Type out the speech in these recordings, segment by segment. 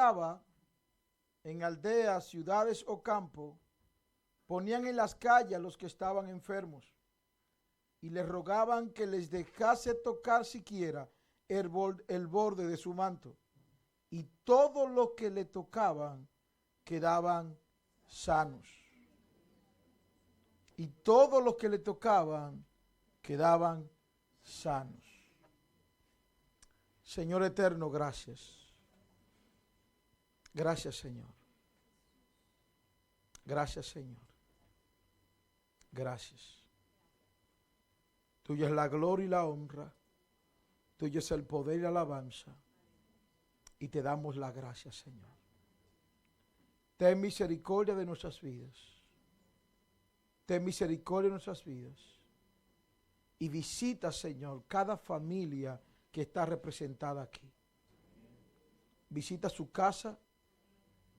entraba en aldeas, ciudades o campos, ponían en las calles a los que estaban enfermos y les rogaban que les dejase tocar siquiera el borde de su manto. Y todos los que le tocaban quedaban sanos. Y todos los que le tocaban quedaban sanos. Señor eterno, gracias. Gracias, Señor. Gracias, Señor. Gracias. Tuya es la gloria y la honra. Tuyo es el poder y la alabanza. Y te damos la gracia, Señor. Ten misericordia de nuestras vidas. Ten misericordia de nuestras vidas. Y visita, Señor, cada familia que está representada aquí. Visita su casa,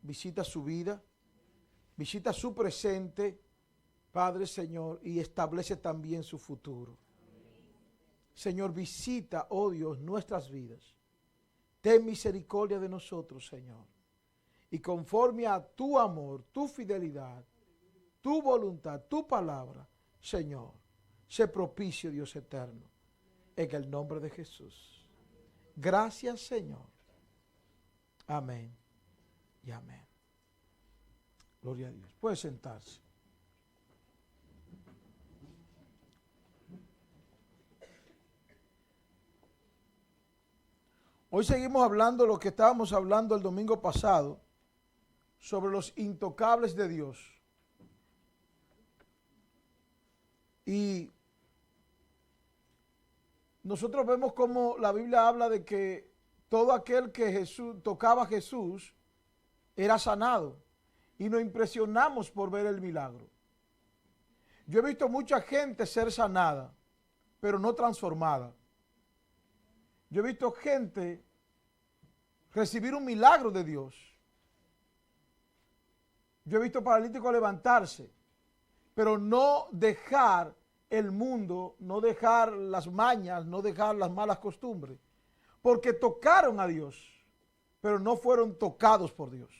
visita su vida, visita su presente, Padre, Señor, y establece también su futuro. Señor, visita, oh Dios, nuestras vidas. Ten misericordia de nosotros, Señor. Y conforme a tu amor, tu fidelidad, tu voluntad, tu palabra, Señor, sé propicio, Dios eterno, en el nombre de Jesús. Gracias, Señor. Amén y amén. Gloria a Dios. Puede sentarse. Hoy seguimos hablando lo que estábamos hablando el domingo pasado sobre los intocables de Dios. Y nosotros vemos cómo la Biblia habla de que todo aquel que tocaba a Jesús era sanado. Y nos impresionamos por ver el milagro. Yo he visto mucha gente ser sanada, pero no transformada. Yo he visto gente recibir un milagro de Dios. Yo he visto paralíticos levantarse, pero no dejar el mundo, no dejar las mañas, no dejar las malas costumbres. Porque tocaron a Dios, pero no fueron tocados por Dios.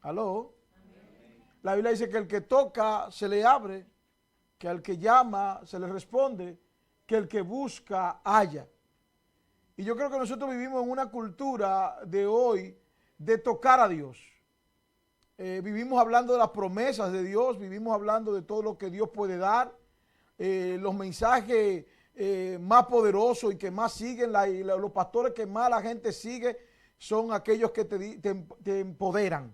¿Aló? La Biblia dice que el que toca se le abre, que al que llama se le responde, que el que busca halla. Y yo creo que nosotros vivimos en una cultura de hoy de tocar a Dios. Vivimos hablando de las promesas de Dios, vivimos hablando de todo lo que Dios puede dar, los mensajes más poderosos y que más siguen, los pastores que más la gente sigue son aquellos que te empoderan.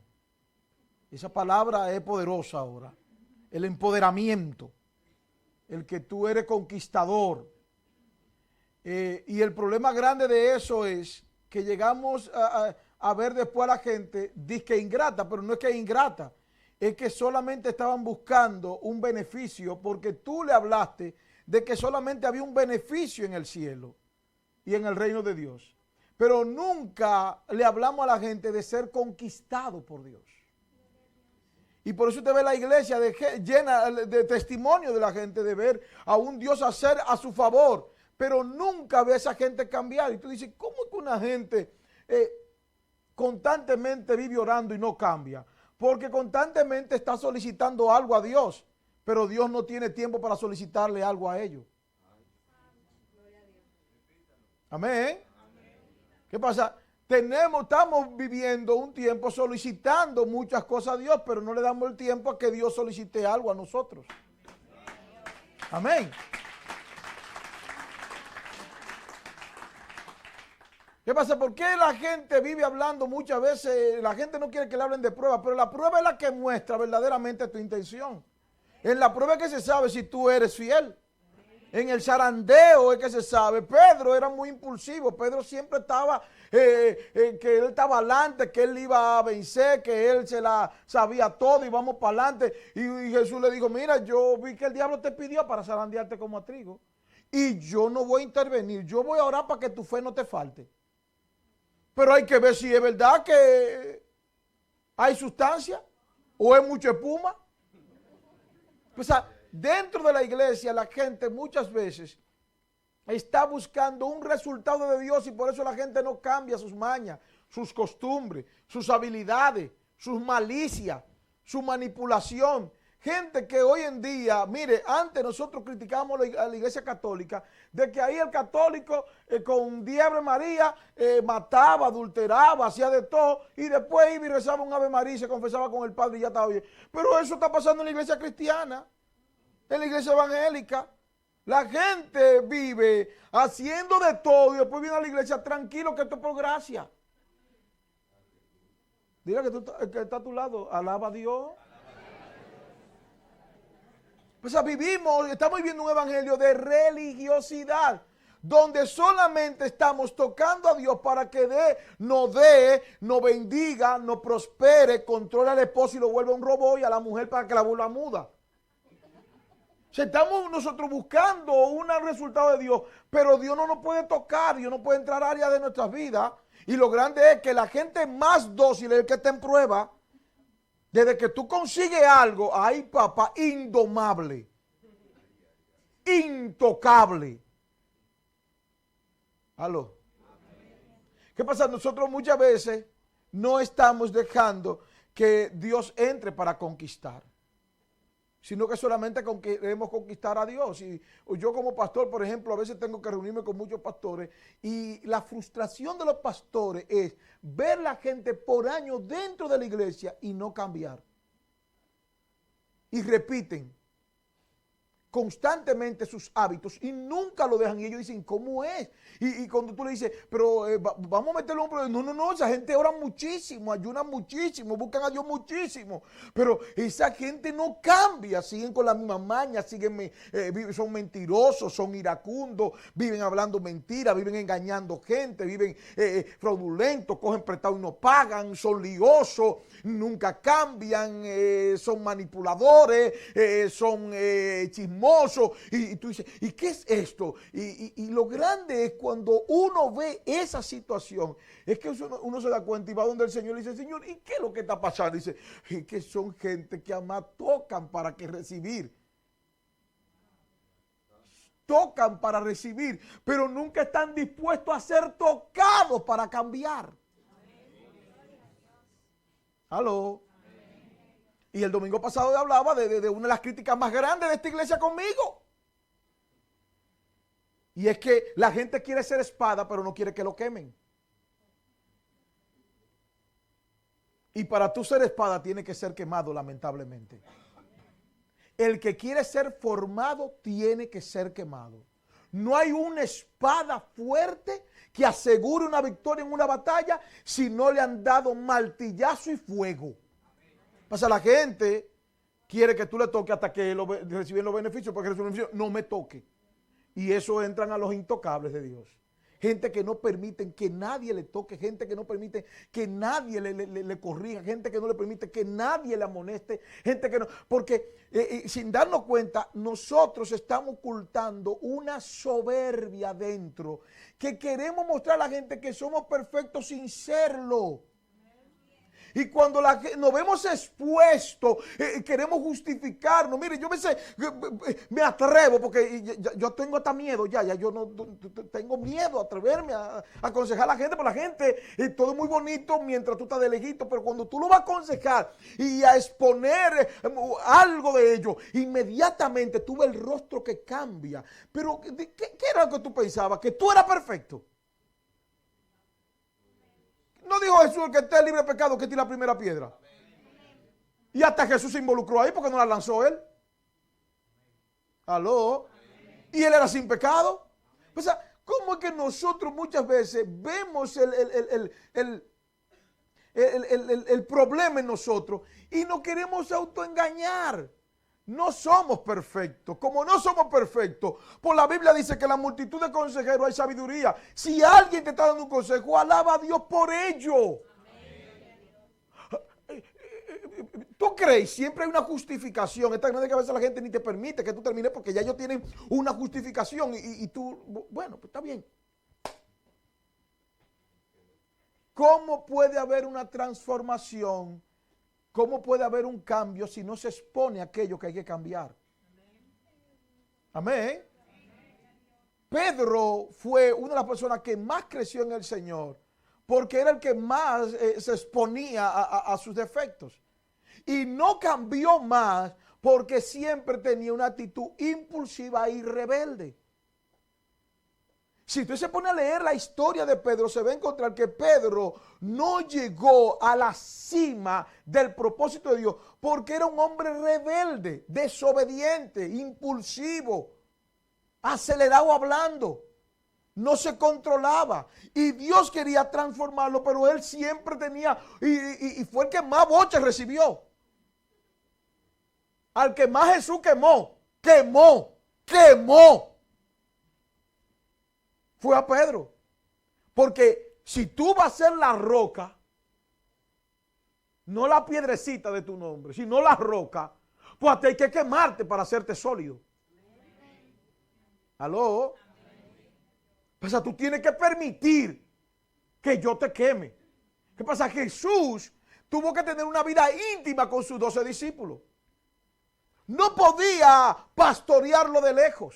Esa palabra es poderosa ahora. El empoderamiento. El que tú eres conquistador. Y el problema grande de eso es que llegamos a ver después a la gente, dice que ingrata, pero no es que es ingrata. Es que solamente estaban buscando un beneficio porque tú le hablaste de que solamente había un beneficio en el cielo y en el reino de Dios. Pero nunca le hablamos a la gente de ser conquistado por Dios. Y por eso usted ve la iglesia llena de testimonio de la gente, de ver a un Dios hacer a su favor, pero nunca ve a esa gente cambiar. Y tú dices, ¿cómo es que una gente constantemente vive orando y no cambia? Porque constantemente está solicitando algo a Dios, pero Dios no tiene tiempo para solicitarle algo a ellos. Amén. ¿Qué pasa? Estamos viviendo un tiempo solicitando muchas cosas a Dios, pero no le damos el tiempo a que Dios solicite algo a nosotros. Amén. ¿Qué pasa? ¿Por qué la gente vive hablando muchas veces? La gente no quiere que le hablen de prueba, pero la prueba es la que muestra verdaderamente tu intención. En la prueba es que se sabe si tú eres fiel. En el zarandeo es que se sabe. Pedro era muy impulsivo. Pedro siempre estaba, que él estaba adelante, que él iba a vencer, que él se la sabía todo y vamos para adelante. Y Jesús le dijo, mira, yo vi que el diablo te pidió para zarandearte como a trigo. Y yo no voy a intervenir. Yo voy a orar para que tu fe no te falte. Pero hay que ver si es verdad que hay sustancia o es mucha espuma. O sea, dentro de la iglesia la gente muchas veces está buscando un resultado de Dios y por eso la gente no cambia sus mañas, sus costumbres, sus habilidades, sus malicias, su manipulación. Gente que hoy en día, mire, antes nosotros criticábamos a la iglesia católica, de que ahí el católico con Diable María mataba, adulteraba, hacía de todo, y después iba y rezaba un Ave María y se confesaba con el Padre y ya estaba bien. Pero eso está pasando en la iglesia cristiana, en la iglesia evangélica. La gente vive haciendo de todo y después viene a la iglesia tranquilo que esto es por gracia. Diga que está a tu lado, alaba a Dios. O sea, estamos viviendo un evangelio de religiosidad, donde solamente estamos tocando a Dios para que nos bendiga, nos prospere, controle al esposo y lo vuelva un robot, y a la mujer para que la vuelva muda. O sea, estamos nosotros buscando un resultado de Dios, pero Dios no nos puede tocar, Dios no puede entrar a áreas de nuestras vidas. Y lo grande es que la gente más dócil es el que está en prueba. Desde que tú consigues algo, ay papá, indomable, intocable. ¿Aló? ¿Qué pasa? Nosotros muchas veces no estamos dejando que Dios entre para conquistar, sino que solamente queremos conquistar a Dios. Y yo como pastor, por ejemplo, a veces tengo que reunirme con muchos pastores y la frustración de los pastores es ver la gente por años dentro de la iglesia y no cambiar. Y repiten constantemente sus hábitos y nunca lo dejan y ellos dicen, ¿cómo es? Y cuando tú le dices, pero vamos a meterle un problema, no, esa gente ora muchísimo, ayuna muchísimo, buscan a Dios muchísimo, pero esa gente no cambia, siguen con la misma maña, son mentirosos, son iracundos, viven hablando mentiras, viven engañando gente, viven fraudulentos, cogen prestado y no pagan, son liosos, nunca cambian, son manipuladores, son chismosos. Y tú dices, ¿y qué es esto? Y lo grande es cuando uno ve esa situación, es que uno se da cuenta y va donde el Señor y dice, Señor, ¿y qué es lo que está pasando? Y dice, es que son gente que además tocan para que recibir. Tocan para recibir, pero nunca están dispuestos a ser tocados para cambiar. ¿Aló? Y el domingo pasado hablaba de una de las críticas más grandes de esta iglesia conmigo. Y es que la gente quiere ser espada, pero no quiere que lo quemen. Y para tú ser espada tiene que ser quemado, lamentablemente. El que quiere ser formado tiene que ser quemado. No hay una espada fuerte que asegure una victoria en una batalla si no le han dado martillazo y fuego. Pasa, la gente quiere que tú le toques hasta que reciben los beneficios, porque los beneficios no me toque. Y eso entran a los intocables de Dios. Gente que no permiten que nadie le toque, gente que no permite que nadie le corrija, gente que no le permite que nadie le amoneste, gente que no, porque sin darnos cuenta, nosotros estamos ocultando una soberbia dentro, que queremos mostrar a la gente que somos perfectos sin serlo. Y cuando nos vemos expuestos, queremos justificarnos. Mire, yo a veces me atrevo, porque yo tengo hasta miedo, yo no tengo miedo a atreverme a aconsejar a la gente, porque la gente, todo es muy bonito mientras tú estás de lejito, pero cuando tú lo vas a aconsejar y a exponer algo de ello, inmediatamente tú ves el rostro que cambia. Pero, ¿qué era lo que tú pensabas? ¿Que tú eras perfecto? ¿No dijo Jesús, el que esté libre de pecado que tire la primera piedra? Y hasta Jesús se involucró ahí porque no la lanzó él. ¿Aló? Y él era sin pecado. O sea, ¿cómo es que nosotros muchas veces vemos el problema en nosotros y no queremos autoengañar? No somos perfectos. Como no somos perfectos, por la Biblia dice que en la multitud de consejeros hay sabiduría. Si alguien te está dando un consejo, alaba a Dios por ello. ¿Tú crees? Siempre hay una justificación. Esta grande que a veces la gente ni te permite que tú termines porque ya ellos tienen una justificación y tú, bueno, pues está bien. ¿Cómo puede haber una transformación? ¿Cómo puede haber un cambio si no se expone aquello que hay que cambiar? Amén. Pedro fue una de las personas que más creció en el Señor, porque era el que más se exponía a sus defectos. Y no cambió más porque siempre tenía una actitud impulsiva y rebelde. Si usted se pone a leer la historia de Pedro, se va a encontrar que Pedro no llegó a la cima del propósito de Dios porque era un hombre rebelde, desobediente, impulsivo, acelerado hablando. No se controlaba y Dios quería transformarlo, pero él siempre tenía, y fue el que más boches recibió. Al que más Jesús quemó. Fue a Pedro. Porque si tú vas a ser la roca, no la piedrecita de tu nombre, sino la roca, pues hay que quemarte para hacerte sólido. ¿Aló? O sea, tú tienes que permitir que yo te queme. ¿Qué pasa? Jesús tuvo que tener una vida íntima con sus 12 discípulos. No podía pastorearlo de lejos.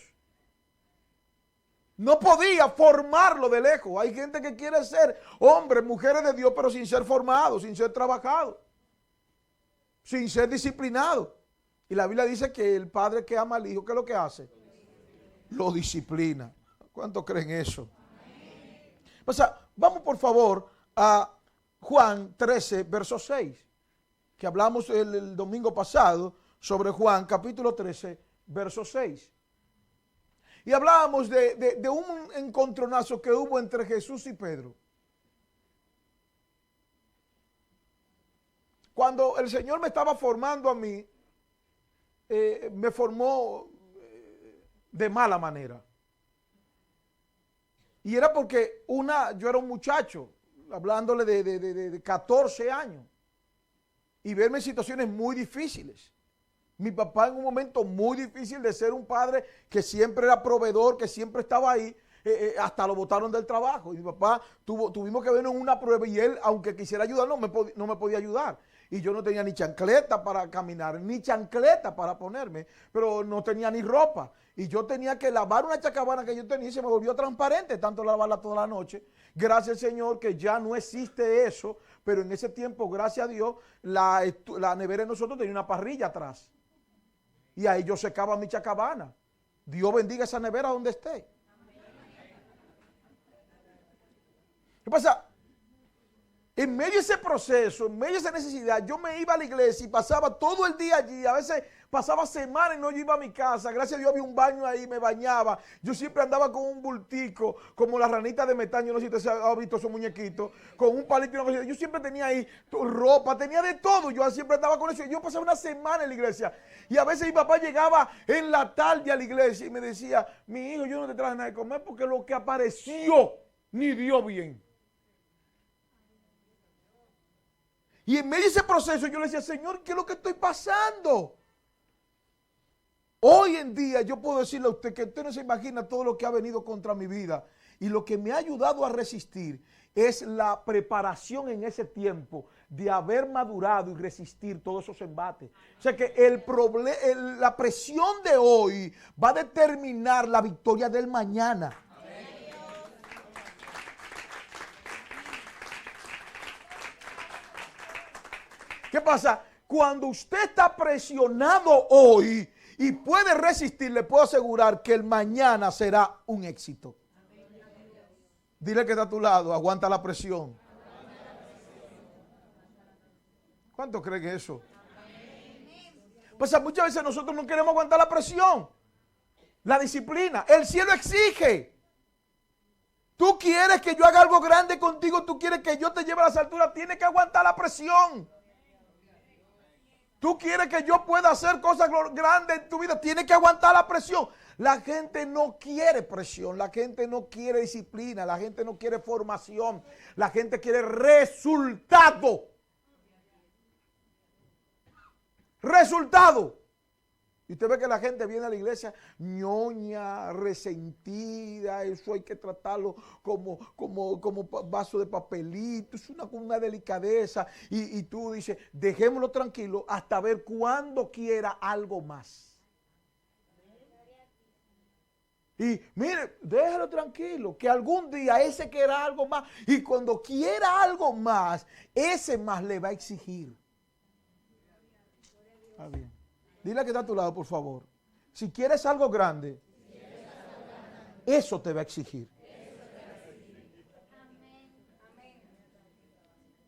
No podía formarlo de lejos. Hay gente que quiere ser hombres, mujeres de Dios, pero sin ser formados, sin ser trabajados, sin ser disciplinados. Y la Biblia dice que el padre que ama al hijo, ¿qué es lo que hace? Lo disciplina. ¿Cuántos creen eso? O sea, vamos por favor a Juan 13, verso 6, que hablamos el domingo pasado sobre Juan capítulo 13, verso 6. Y hablábamos de un encontronazo que hubo entre Jesús y Pedro. Cuando el Señor me estaba formando a mí, me formó de mala manera. Y era porque yo era un muchacho, hablándole de 14 años, y verme en situaciones muy difíciles. Mi papá en un momento muy difícil de ser un padre que siempre era proveedor, que siempre estaba ahí, hasta lo botaron del trabajo. Y mi papá tuvimos que vernos en una prueba y él, aunque quisiera ayudar, no me podía ayudar. Y yo no tenía ni chancleta para caminar, ni chancleta para ponerme, pero no tenía ni ropa. Y yo tenía que lavar una chacabana que yo tenía y se me volvió transparente, tanto lavarla toda la noche. Gracias al Señor que ya no existe eso, pero en ese tiempo, gracias a Dios, la nevera de nosotros tenía una parrilla atrás. Y ahí yo secaba mi chacabana. Dios bendiga esa nevera donde esté. ¿Qué pasa? En medio de ese proceso, en medio de esa necesidad, yo me iba a la iglesia y pasaba todo el día allí. A veces pasaba semanas y no yo iba a mi casa. Gracias a Dios había un baño ahí, me bañaba. Yo siempre andaba con un bultico, como la ranita de metal. No sé si usted ha visto esos muñequitos, con un palito y una cosita. Yo siempre tenía ahí ropa, tenía de todo. Yo siempre andaba con eso. Yo pasaba una semana en la iglesia. Y a veces mi papá llegaba en la tarde a la iglesia y me decía, mi hijo, yo no te traje nada de comer porque lo que apareció ni dio bien. Y en medio de ese proceso yo le decía, Señor, ¿qué es lo que estoy pasando? Hoy en día yo puedo decirle a usted que usted no se imagina todo lo que ha venido contra mi vida. Y lo que me ha ayudado a resistir es la preparación en ese tiempo de haber madurado y resistir todos esos embates. O sea que la presión de hoy va a determinar la victoria del mañana. ¿Qué pasa? Cuando usted está presionado hoy y puede resistir, le puedo asegurar que el mañana será un éxito. Dile que está a tu lado, aguanta la presión. ¿Cuánto creen eso? Pues muchas veces nosotros no queremos aguantar la presión, la disciplina. El cielo exige. Tú quieres que yo haga algo grande contigo, tú quieres que yo te lleve a las alturas, tienes que aguantar la presión. Tú quieres que yo pueda hacer cosas grandes en tu vida, tienes que aguantar la presión. La gente no quiere presión, la gente no quiere disciplina, la gente no quiere formación, la gente quiere resultado. Resultado. Y usted ve que la gente viene a la iglesia ñoña, resentida, eso hay que tratarlo como vaso de papelito, es una delicadeza. Y tú dices, dejémoslo tranquilo hasta ver cuándo quiera algo más. Y mire, déjalo tranquilo, que algún día ese quiera algo más. Y cuando quiera algo más, ese más le va a exigir. Está bien. Dile que está a tu lado, por favor. Si quieres algo grande, eso te va a exigir.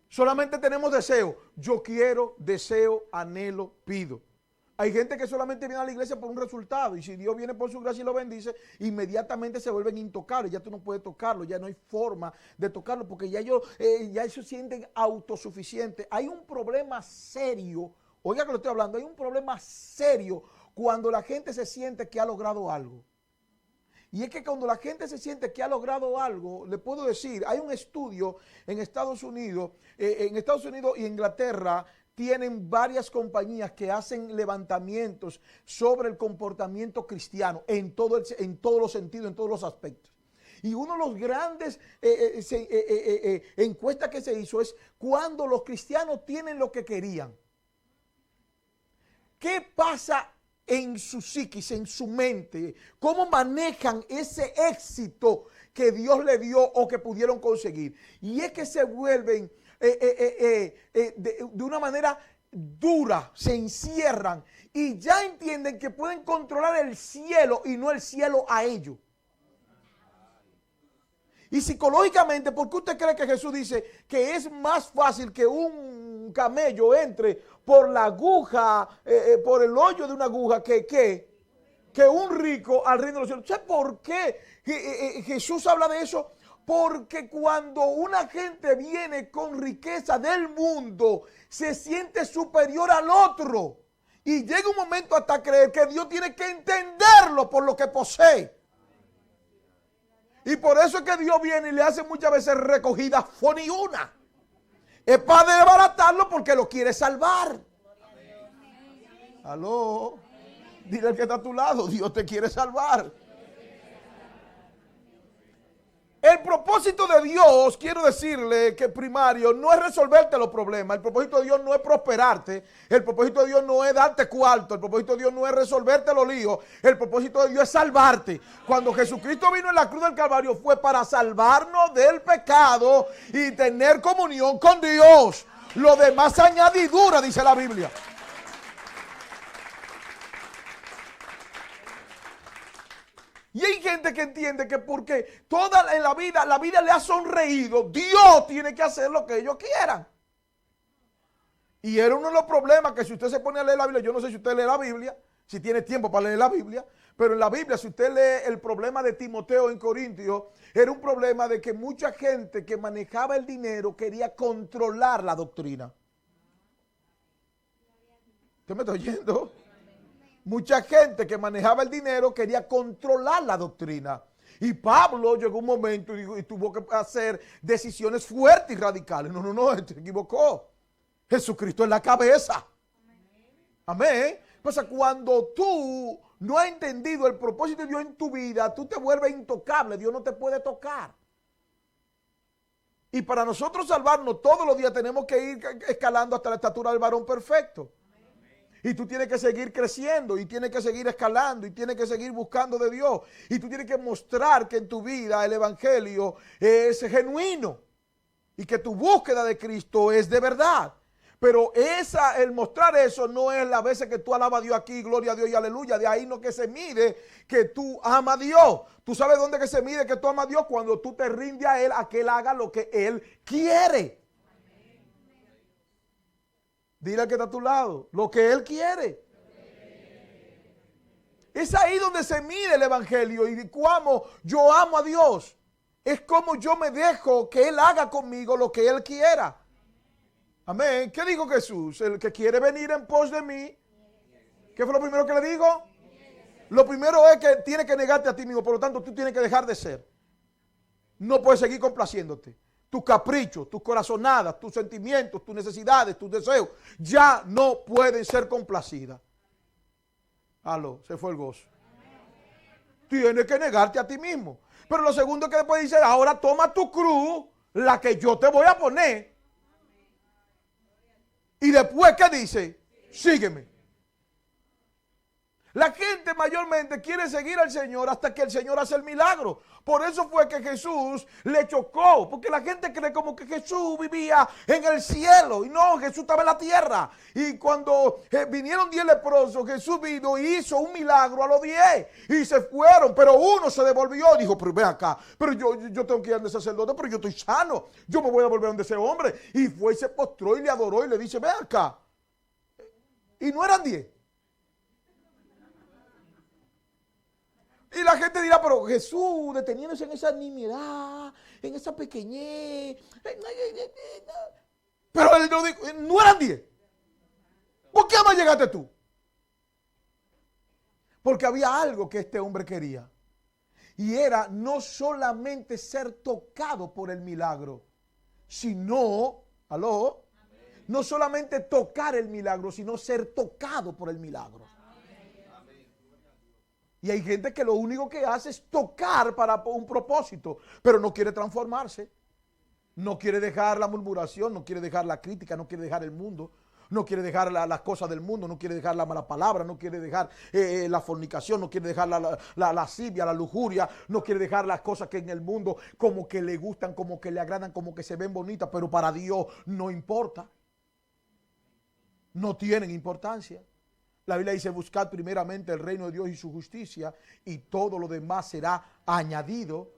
Solamente tenemos deseo. Yo quiero, deseo, anhelo, pido. Hay gente que solamente viene a la iglesia por un resultado y si Dios viene por su gracia y lo bendice, inmediatamente se vuelven intocables. Ya tú no puedes tocarlo, ya no hay forma de tocarlo porque ya ellos se sienten autosuficientes. Hay un problema serio, oiga que lo estoy hablando, hay un problema serio cuando la gente se siente que ha logrado algo. Y es que cuando la gente se siente que ha logrado algo, le puedo decir, hay un estudio en Estados Unidos y Inglaterra, tienen varias compañías que hacen levantamientos sobre el comportamiento cristiano en todos los sentidos, en todos los aspectos. Y uno de los grandes encuestas que se hizo es cuando los cristianos tienen lo que querían. ¿Qué pasa en su psiquis, en su mente? ¿Cómo manejan ese éxito que Dios le dio o que pudieron conseguir? Y es que se vuelven de una manera dura, se encierran y ya entienden que pueden controlar el cielo y no el cielo a ellos. Y psicológicamente, ¿por qué usted cree que Jesús dice que es más fácil que un camello entre por la aguja, por el hoyo de una aguja que un rico al reino de los cielos? ¿Sabe por qué Jesús habla de eso? Porque cuando una gente viene con riqueza del mundo, se siente superior al otro. Y llega un momento hasta creer que Dios tiene que entenderlo por lo que posee. Y por eso es que Dios viene y le hace muchas veces recogida ni una. Es para desbaratarlo porque lo quiere salvar. Aló. Dile al que está a tu lado, Dios te quiere salvar. El propósito de Dios, quiero decirle que primario, no es resolverte los problemas. El propósito de Dios no es prosperarte. El propósito de Dios no es darte cuarto. El propósito de Dios no es resolverte los líos. El propósito de Dios es salvarte. Cuando Jesucristo vino en la cruz del Calvario fue para salvarnos del pecado y tener comunión con Dios. Lo demás añadidura, dice la Biblia. Y hay gente que entiende que porque toda en la vida le ha sonreído, Dios tiene que hacer lo que ellos quieran. Y era uno de los problemas que si usted se pone a leer la Biblia, yo no sé si usted lee la Biblia, si tiene tiempo para leer la Biblia, pero en la Biblia, si usted lee el problema de Timoteo en Corintios, era un problema de que mucha gente que manejaba el dinero quería controlar la doctrina. ¿Usted me está oyendo? Mucha gente que manejaba el dinero quería controlar la doctrina. Y Pablo llegó un momento y tuvo que hacer decisiones fuertes y radicales. No, se equivocó. Jesucristo es la cabeza. Amén. Pues cuando tú no has entendido el propósito de Dios en tu vida, tú te vuelves intocable. Dios no te puede tocar. Y para nosotros salvarnos todos los días tenemos que ir escalando hasta la estatura del varón perfecto. Y tú tienes que seguir creciendo y tienes que seguir escalando y tienes que seguir buscando de Dios. Y tú tienes que mostrar que en tu vida el evangelio es genuino y que tu búsqueda de Cristo es de verdad. Pero el mostrar eso no es la veces que tú alabas a Dios aquí, gloria a Dios y aleluya. De ahí no que se mide que tú amas a Dios. Tú sabes dónde que se mide que tú amas a Dios cuando tú te rindes a Él, a que Él haga lo que Él quiere. Dile al que está a tu lado, lo que Él quiere. Es ahí donde se mide el evangelio y cómo yo amo a Dios. Es como yo me dejo que Él haga conmigo lo que Él quiera. Amén. ¿Qué dijo Jesús? El que quiere venir en pos de mí. ¿Qué fue lo primero que le digo? Lo primero es que tienes que negarte a ti mismo. Por lo tanto, tú tienes que dejar de ser. No puedes seguir complaciéndote. Tus caprichos, tus corazonadas, tus sentimientos, tus necesidades, tus deseos, ya no pueden ser complacidas. Aló, se fue el gozo. Tienes que negarte a ti mismo. Pero lo segundo que después dice, ahora toma tu cruz, la que yo te voy a poner. Y después, ¿qué dice? Sígueme. La gente mayormente quiere seguir al Señor hasta que el Señor hace el milagro. Por eso fue que Jesús le chocó, porque la gente cree como que Jesús vivía en el cielo. Y no, Jesús estaba en la tierra. Y cuando vinieron 10 leprosos, Jesús vino y hizo un milagro a los 10. Y se fueron, pero uno se devolvió y dijo, pero ven acá, pero yo tengo que ir al sacerdote, pero yo estoy sano. Yo me voy a volver donde ese hombre. Y fue y se postró y le adoró y le dice, ven acá. Y no eran 10. Y la gente dirá, pero Jesús, deteniéndose en esa nimiedad, en esa pequeñez. Pero él no dijo, no eran 10. ¿Por qué más llegaste tú? Porque había algo que este hombre quería. Y era no solamente ser tocado por el milagro, sino, no solamente tocar el milagro, sino ser tocado por el milagro. Y hay gente que lo único que hace es tocar para un propósito, pero no quiere transformarse. No quiere dejar la murmuración, no quiere dejar la crítica, no quiere dejar el mundo, no quiere dejar las cosas del mundo, no quiere dejar la mala palabra, no quiere dejar la fornicación, no quiere dejar la lascivia, la lujuria, no quiere dejar las cosas que en el mundo como que le gustan, como que le agradan, como que se ven bonitas, pero para Dios no importa. No tienen importancia. La Biblia dice, buscad primeramente el reino de Dios y su justicia y todo lo demás será añadido.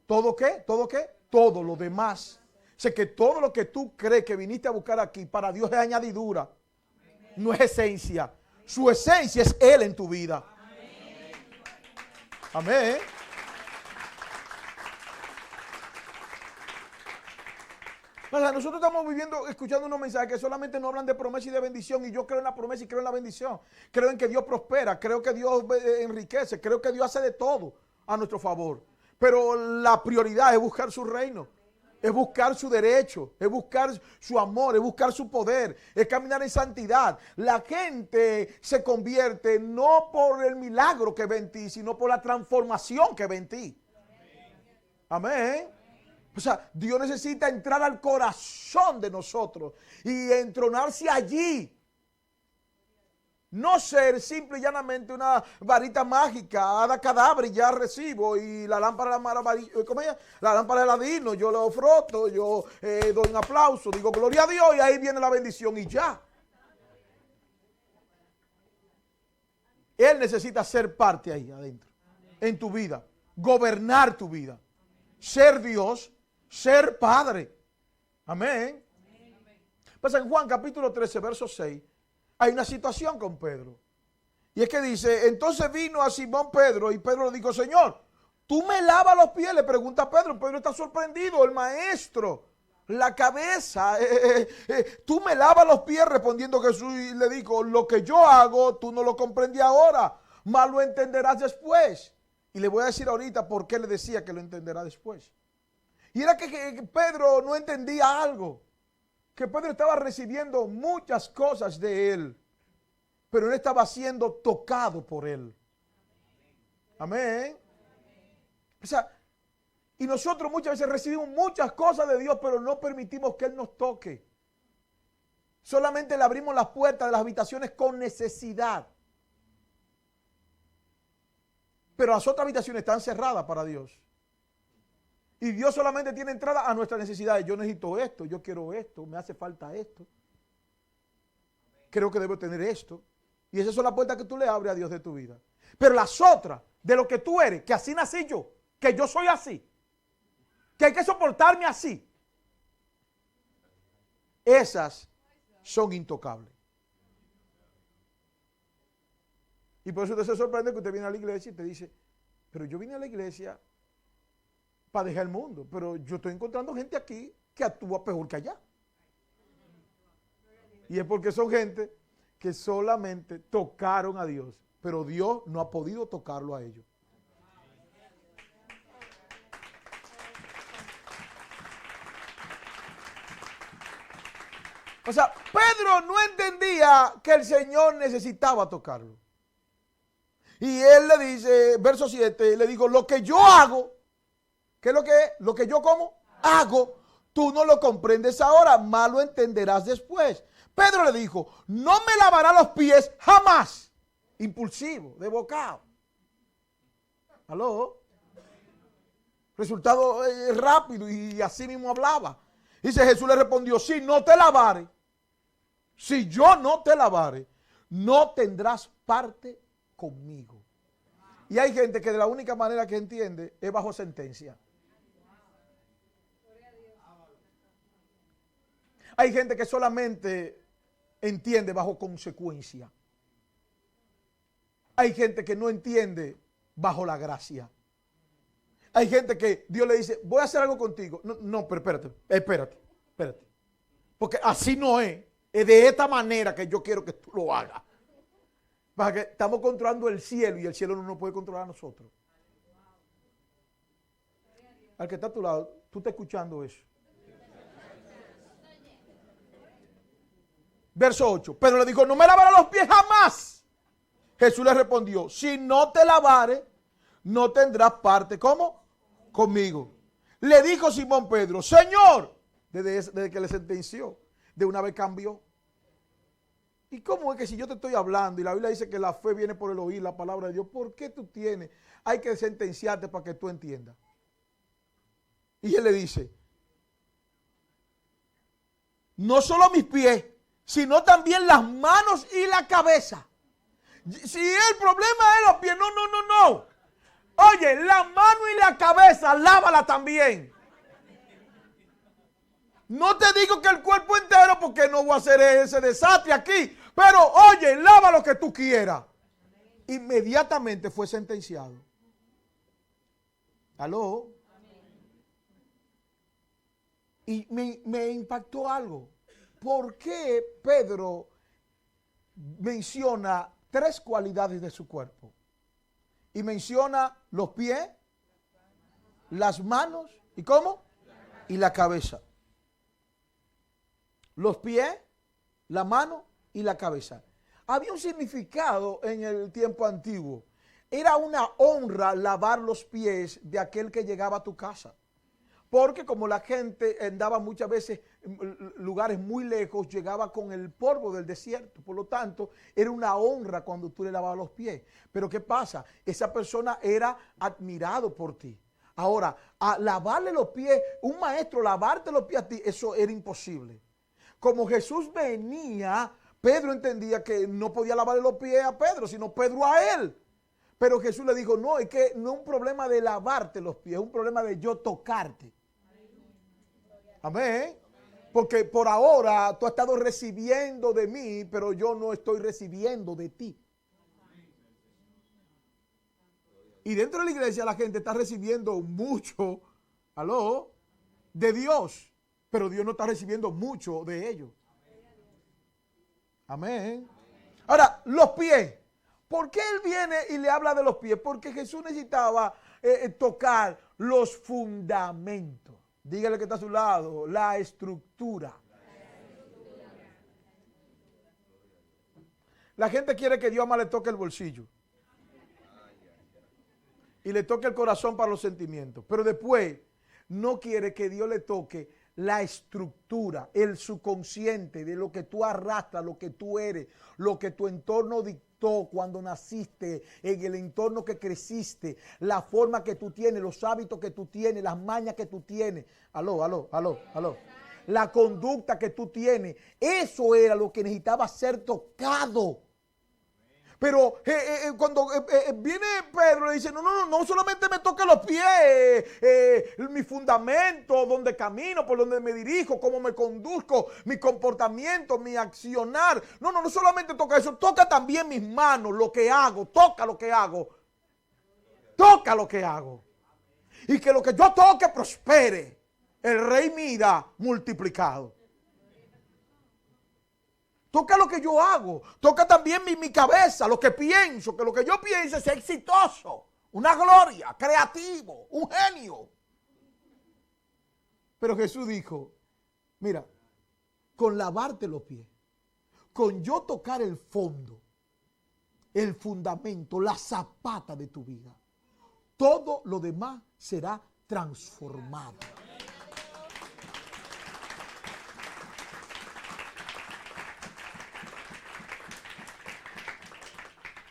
¿Todo qué? ¿Todo qué? Todo lo demás. Sé que todo lo que tú crees que viniste a buscar aquí para Dios es añadidura. No es esencia. Su esencia es Él en tu vida. Amén. O sea, nosotros estamos viviendo, escuchando unos mensajes que solamente no hablan de promesa y de bendición. Y yo creo en la promesa y creo en la bendición. Creo en que Dios prospera. Creo que Dios enriquece. Creo que Dios hace de todo a nuestro favor. Pero la prioridad es buscar su reino. Es buscar su derecho. Es buscar su amor. Es buscar su poder. Es caminar en santidad. La gente se convierte no por el milagro que ve en ti, sino por la transformación que ve en ti. Amén. O sea, Dios necesita entrar al corazón de nosotros y entronarse allí. No ser simple y llanamente una varita mágica, hada cadáver y ya recibo. Y la lámpara la lámpara de Aladino, yo lo froto, yo doy un aplauso, digo gloria a Dios y ahí viene la bendición y ya. Él necesita ser parte ahí adentro, en tu vida, gobernar tu vida, ser Dios. Ser padre. Amén. Pues en Juan capítulo 13, verso 6, hay una situación con Pedro. Y es que dice, entonces vino a Simón Pedro y Pedro le dijo, Señor, ¿tú me lavas los pies? Le pregunta a Pedro. Pedro está sorprendido, el maestro, la cabeza. Tú me lavas los pies, respondiendo Jesús y le dijo, lo que yo hago, tú no lo comprendí ahora, mas lo entenderás después. Y le voy a decir ahorita por qué le decía que lo entenderá después. Y era que Pedro no entendía algo, que Pedro estaba recibiendo muchas cosas de él, pero él estaba siendo tocado por él. Amén. O sea, y nosotros muchas veces recibimos muchas cosas de Dios, pero no permitimos que Él nos toque. Solamente le abrimos las puertas de las habitaciones con necesidad. Pero las otras habitaciones están cerradas para Dios. Y Dios solamente tiene entrada a nuestras necesidades. Yo necesito esto, yo quiero esto, me hace falta esto. Creo que debo tener esto. Y esas son las puertas que tú le abres a Dios de tu vida. Pero las otras, de lo que tú eres, que así nací yo, que yo soy así, que hay que soportarme así, esas son intocables. Y por eso usted se sorprende que usted viene a la iglesia y te dice, pero yo vine a la iglesia para dejar el mundo, pero yo estoy encontrando gente aquí que actúa peor que allá. Y es porque son gente que solamente tocaron a Dios, pero Dios no ha podido tocarlo a ellos. O sea, Pedro no entendía que el Señor necesitaba tocarlo. Y él le dice, verso 7, le dijo, lo que yo hago, ¿qué es lo que es? Lo que yo como, hago, tú no lo comprendes ahora, más lo entenderás después. Pedro le dijo, no me lavará los pies jamás. impulsivo, desbocado. ¿Aló? Resultado rápido y así mismo hablaba. Dice, Jesús le respondió, si no te lavare, si yo no te lavare, no tendrás parte conmigo. Y hay gente que de la única manera que entiende es bajo sentencia. Hay gente que solamente entiende bajo consecuencia. Hay gente que no entiende bajo la gracia. Hay gente que Dios le dice, voy a hacer algo contigo. No, pero espérate. Porque así no es. Es de esta manera que yo quiero que tú lo hagas. Para que estamos controlando el cielo y el cielo no nos puede controlar a nosotros. Al que está a tu lado, tú estás escuchando eso. Verso 8. Pedro le dijo, no me lavarás los pies jamás. Jesús le respondió, si no te lavares, no tendrás parte. ¿Cómo? Conmigo. Le dijo Simón Pedro, Señor, desde que le sentenció, de una vez cambió. ¿Y cómo es que si yo te estoy hablando y la Biblia dice que la fe viene por el oír la palabra de Dios, ¿por qué tú tienes? Hay que sentenciarte para que tú entiendas. Y él le dice, no solo mis pies, sino también las manos y la cabeza. Si el problema es los pies, no. Oye, la mano y la cabeza, lávala también. No te digo que el cuerpo entero porque no voy a hacer ese desastre aquí. Pero oye, lava lo que tú quieras. Inmediatamente fue sentenciado. ¿Aló? Y me impactó algo. ¿Por qué Pedro menciona 3 cualidades de su cuerpo? Y menciona los pies, las manos, ¿y cómo? Y la cabeza. Los pies, la mano y la cabeza. Había un significado en el tiempo antiguo. Era una honra lavar los pies de aquel que llegaba a tu casa. Porque como la gente andaba muchas veces en lugares muy lejos, llegaba con el polvo del desierto. Por lo tanto, era una honra cuando tú le lavabas los pies. Pero ¿qué pasa? Esa persona era admirado por ti. Ahora, a lavarle los pies, un maestro lavarte los pies a ti, eso era imposible. Como Jesús venía, Pedro entendía que no podía lavarle los pies a Pedro, sino Pedro a él. Pero Jesús le dijo, no, es que no es un problema de lavarte los pies, es un problema de yo tocarte. Amén. Porque por ahora tú has estado recibiendo de mí, pero yo no estoy recibiendo de ti. Y dentro de la iglesia la gente está recibiendo mucho, de Dios, pero Dios no está recibiendo mucho de ellos. Amén. Ahora, los pies. ¿Por qué él viene y le habla de los pies? Porque Jesús necesitaba tocar los fundamentos. Dígale que está a su lado, la estructura. La gente quiere que Dios más le toque el bolsillo. Y le toque el corazón para los sentimientos. Pero después no quiere que Dios le toque la estructura, el subconsciente de lo que tú arrastras, lo que tú eres, lo que tu entorno dictó cuando naciste, en el entorno que creciste, la forma que tú tienes, los hábitos que tú tienes, las mañas que tú tienes. Aló. La conducta que tú tienes, eso era lo que necesitaba ser tocado. Pero cuando viene Pedro le dice, no solamente me toque los pies, mi fundamento, donde camino, por donde me dirijo, cómo me conduzco, mi comportamiento, mi accionar. No solamente toca eso, toca también mis manos, lo que hago, toca lo que hago. Toca lo que hago. Y que lo que yo toque prospere. El rey mira multiplicado. Toca lo que yo hago. Toca también mi cabeza, lo que pienso. Que lo que yo piense sea exitoso. Una gloria, creativo, un genio. Pero Jesús dijo, mira, con lavarte los pies, con yo tocar el fondo, el fundamento, la zapata de tu vida, todo lo demás será transformado.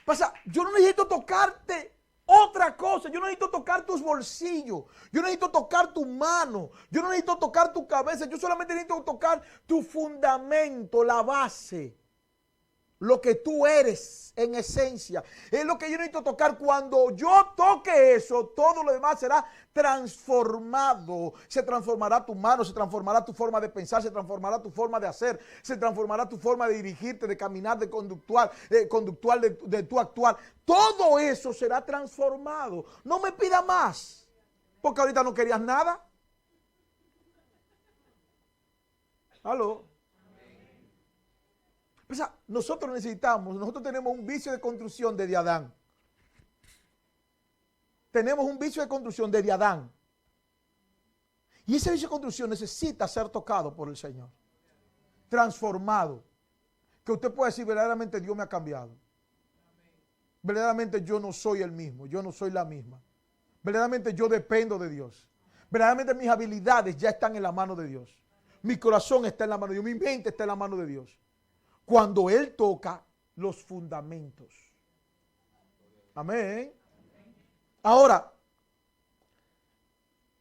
Pasa, yo no necesito tocarte otra cosa. Yo no necesito tocar tus bolsillos. Yo no necesito tocar tu mano. Yo no necesito tocar tu cabeza. Yo solamente necesito tocar tu fundamento, la base. Lo que tú eres en esencia. Es lo que yo necesito tocar. Cuando yo toque eso, todo lo demás será transformado. Se transformará tu mano, se transformará tu forma de pensar, se transformará tu forma de hacer, se transformará tu forma de dirigirte, de caminar, de conductual, de tu actuar. Todo eso será transformado. No me pida más, porque ahorita no querías nada. ¿Aló? O sea, nosotros tenemos un vicio de construcción desde Adán. Tenemos un vicio de construcción desde Adán. Y ese vicio de construcción necesita ser tocado por el Señor. Transformado. Que usted pueda decir, verdaderamente Dios me ha cambiado. Verdaderamente yo no soy el mismo, yo no soy la misma. Verdaderamente yo dependo de Dios. Verdaderamente mis habilidades ya están en la mano de Dios. Mi corazón está en la mano de Dios, mi mente está en la mano de Dios. Cuando Él toca los fundamentos. Amén. Ahora,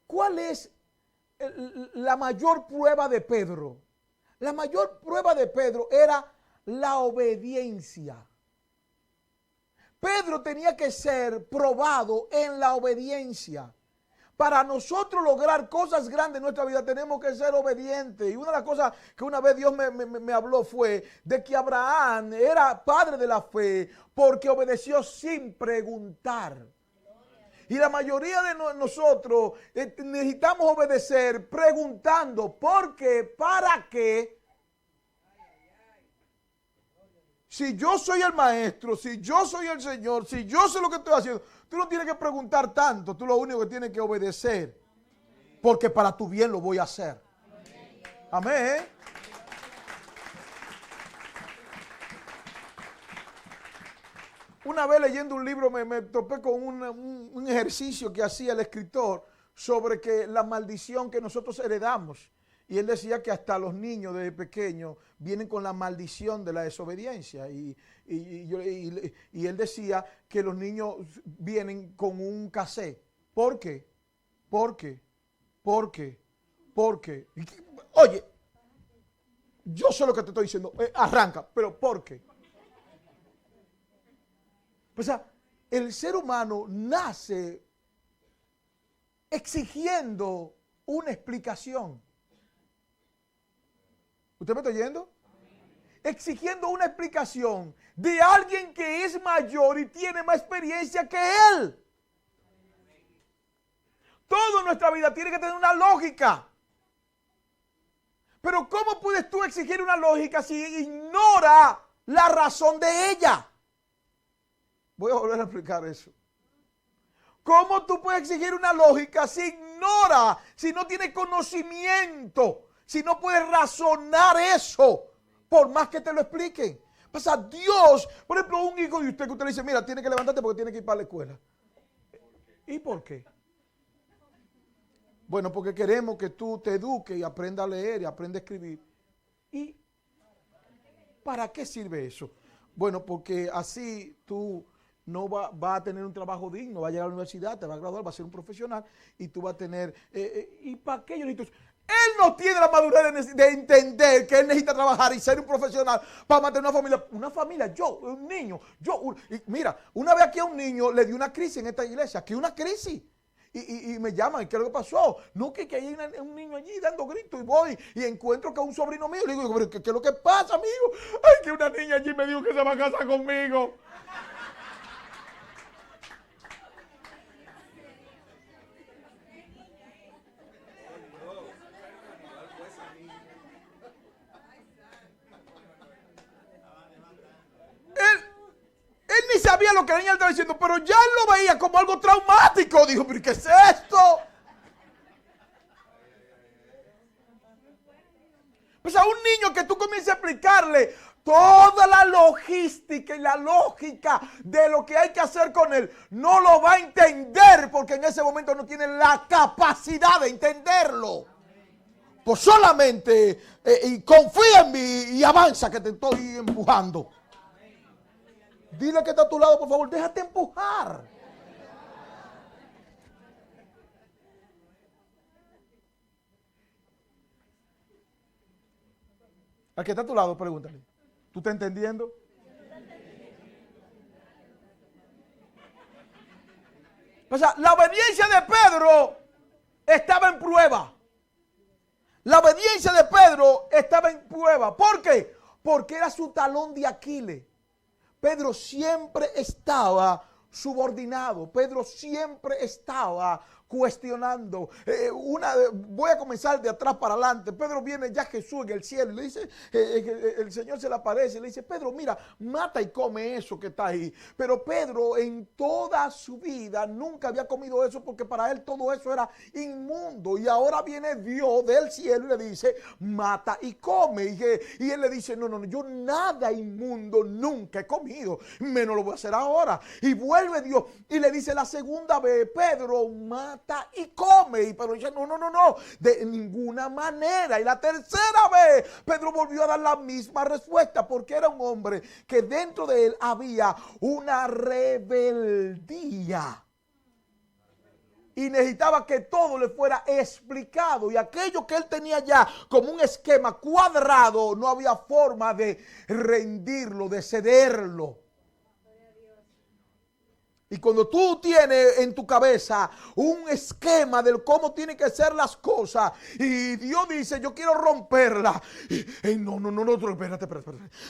¿cuál es la mayor prueba de Pedro? La mayor prueba de Pedro era la obediencia. Pedro tenía que ser probado en la obediencia. Para nosotros lograr cosas grandes en nuestra vida tenemos que ser obedientes. Y una de las cosas que una vez Dios me habló fue de que Abraham era padre de la fe porque obedeció sin preguntar. Y la mayoría de nosotros necesitamos obedecer preguntando ¿por qué? ¿Para qué? Si yo soy el maestro, si yo soy el Señor, si yo sé lo que estoy haciendo, tú no tienes que preguntar tanto, tú lo único que tienes que obedecer, porque para tu bien lo voy a hacer. Amén. Una vez leyendo un libro me topé con un ejercicio que hacía el escritor sobre que la maldición que nosotros heredamos. Y él decía que hasta los niños desde pequeños vienen con la maldición de la desobediencia. Y él decía que los niños vienen con un cassette. ¿Por qué? ¿Por qué? ¿Por qué? ¿Por qué? Oye, yo sé lo que te estoy diciendo. Arranca, pero ¿por qué? O sea, el ser humano nace exigiendo una explicación. ¿Usted me está oyendo? Exigiendo una explicación de alguien que es mayor y tiene más experiencia que él. Todo en nuestra vida tiene que tener una lógica. Pero ¿cómo puedes tú exigir una lógica si ignora la razón de ella? Voy a volver a explicar eso. ¿Cómo tú puedes exigir una lógica si ignora, si no tiene conocimiento? Si no puedes razonar eso, por más que te lo expliquen. Pasa, Dios, por ejemplo, un hijo de usted que usted le dice, mira, tiene que levantarte porque tiene que ir para la escuela. ¿Y por qué? Bueno, porque queremos que tú te eduques y aprenda a leer y aprenda a escribir. ¿Y para qué sirve eso? Bueno, porque así tú no vas a tener un trabajo digno, vas a llegar a la universidad, te vas a graduar, vas a ser un profesional y tú vas a tener... ¿Y para qué yo necesito eso? Él no tiene la madurez de entender que él necesita trabajar y ser un profesional para mantener una familia. Una familia, un niño. Mira, una vez aquí a un niño le dio una crisis en esta iglesia. Aquí una crisis. Y me llaman, ¿qué es lo que pasó? No, que hay un niño allí dando gritos y voy y encuentro que es un sobrino mío. Le digo, ¿qué es lo que pasa, amigo? Ay, que una niña allí me dijo que se va a casar conmigo. Él ni sabía lo que la niña le estaba diciendo, pero ya él lo veía como algo traumático. Dijo, ¿pero qué es esto? Pues a un niño que tú comiences a explicarle toda la logística y la lógica de lo que hay que hacer con él, no lo va a entender porque en ese momento no tiene la capacidad de entenderlo. Pues solamente y confía en mí y avanza que te estoy empujando. Dile que está a tu lado, por favor, déjate empujar. Al que está a tu lado, pregúntale. ¿Tú estás entendiendo? O sea, la obediencia de Pedro estaba en prueba. La obediencia de Pedro estaba en prueba. ¿Por qué? Porque era su talón de Aquiles. Pedro siempre estaba subordinado. Pedro siempre estaba cuestionando. Voy a comenzar de atrás para adelante. Pedro viene ya Jesús en el cielo y le dice, el Señor se le aparece y le dice, Pedro, mira, mata y come eso que está ahí. Pero Pedro en toda su vida nunca había comido eso porque para él todo eso era inmundo. Y ahora viene Dios del cielo y le dice, mata y come. Y él le dice, no, yo nada inmundo nunca he comido, menos lo voy a hacer ahora. Y vuelve Dios y le dice la segunda vez, Pedro, mata y come. Y Pedro dice, no, de ninguna manera. Y la tercera vez, Pedro volvió a dar la misma respuesta, porque era un hombre que dentro de él había una rebeldía. Y necesitaba que todo le fuera explicado. Y aquello que él tenía ya como un esquema cuadrado, no había forma de rendirlo, de cederlo. Y cuando tú tienes en tu cabeza un esquema de cómo tienen que ser las cosas y Dios dice, yo quiero romperla. No, espérate.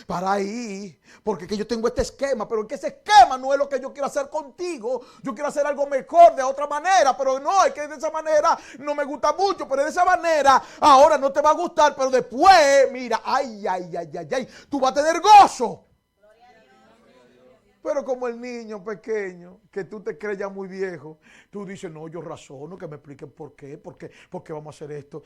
Para ahí, porque que yo tengo este esquema, pero que ese esquema no es lo que yo quiero hacer contigo. Yo quiero hacer algo mejor de otra manera, pero no, es que de esa manera no me gusta mucho, pero de esa manera ahora no te va a gustar, pero después, mira, ay, tú vas a tener gozo. Pero como el niño pequeño, que tú te crees ya muy viejo, tú dices, no, yo razono, que me expliquen por qué vamos a hacer esto.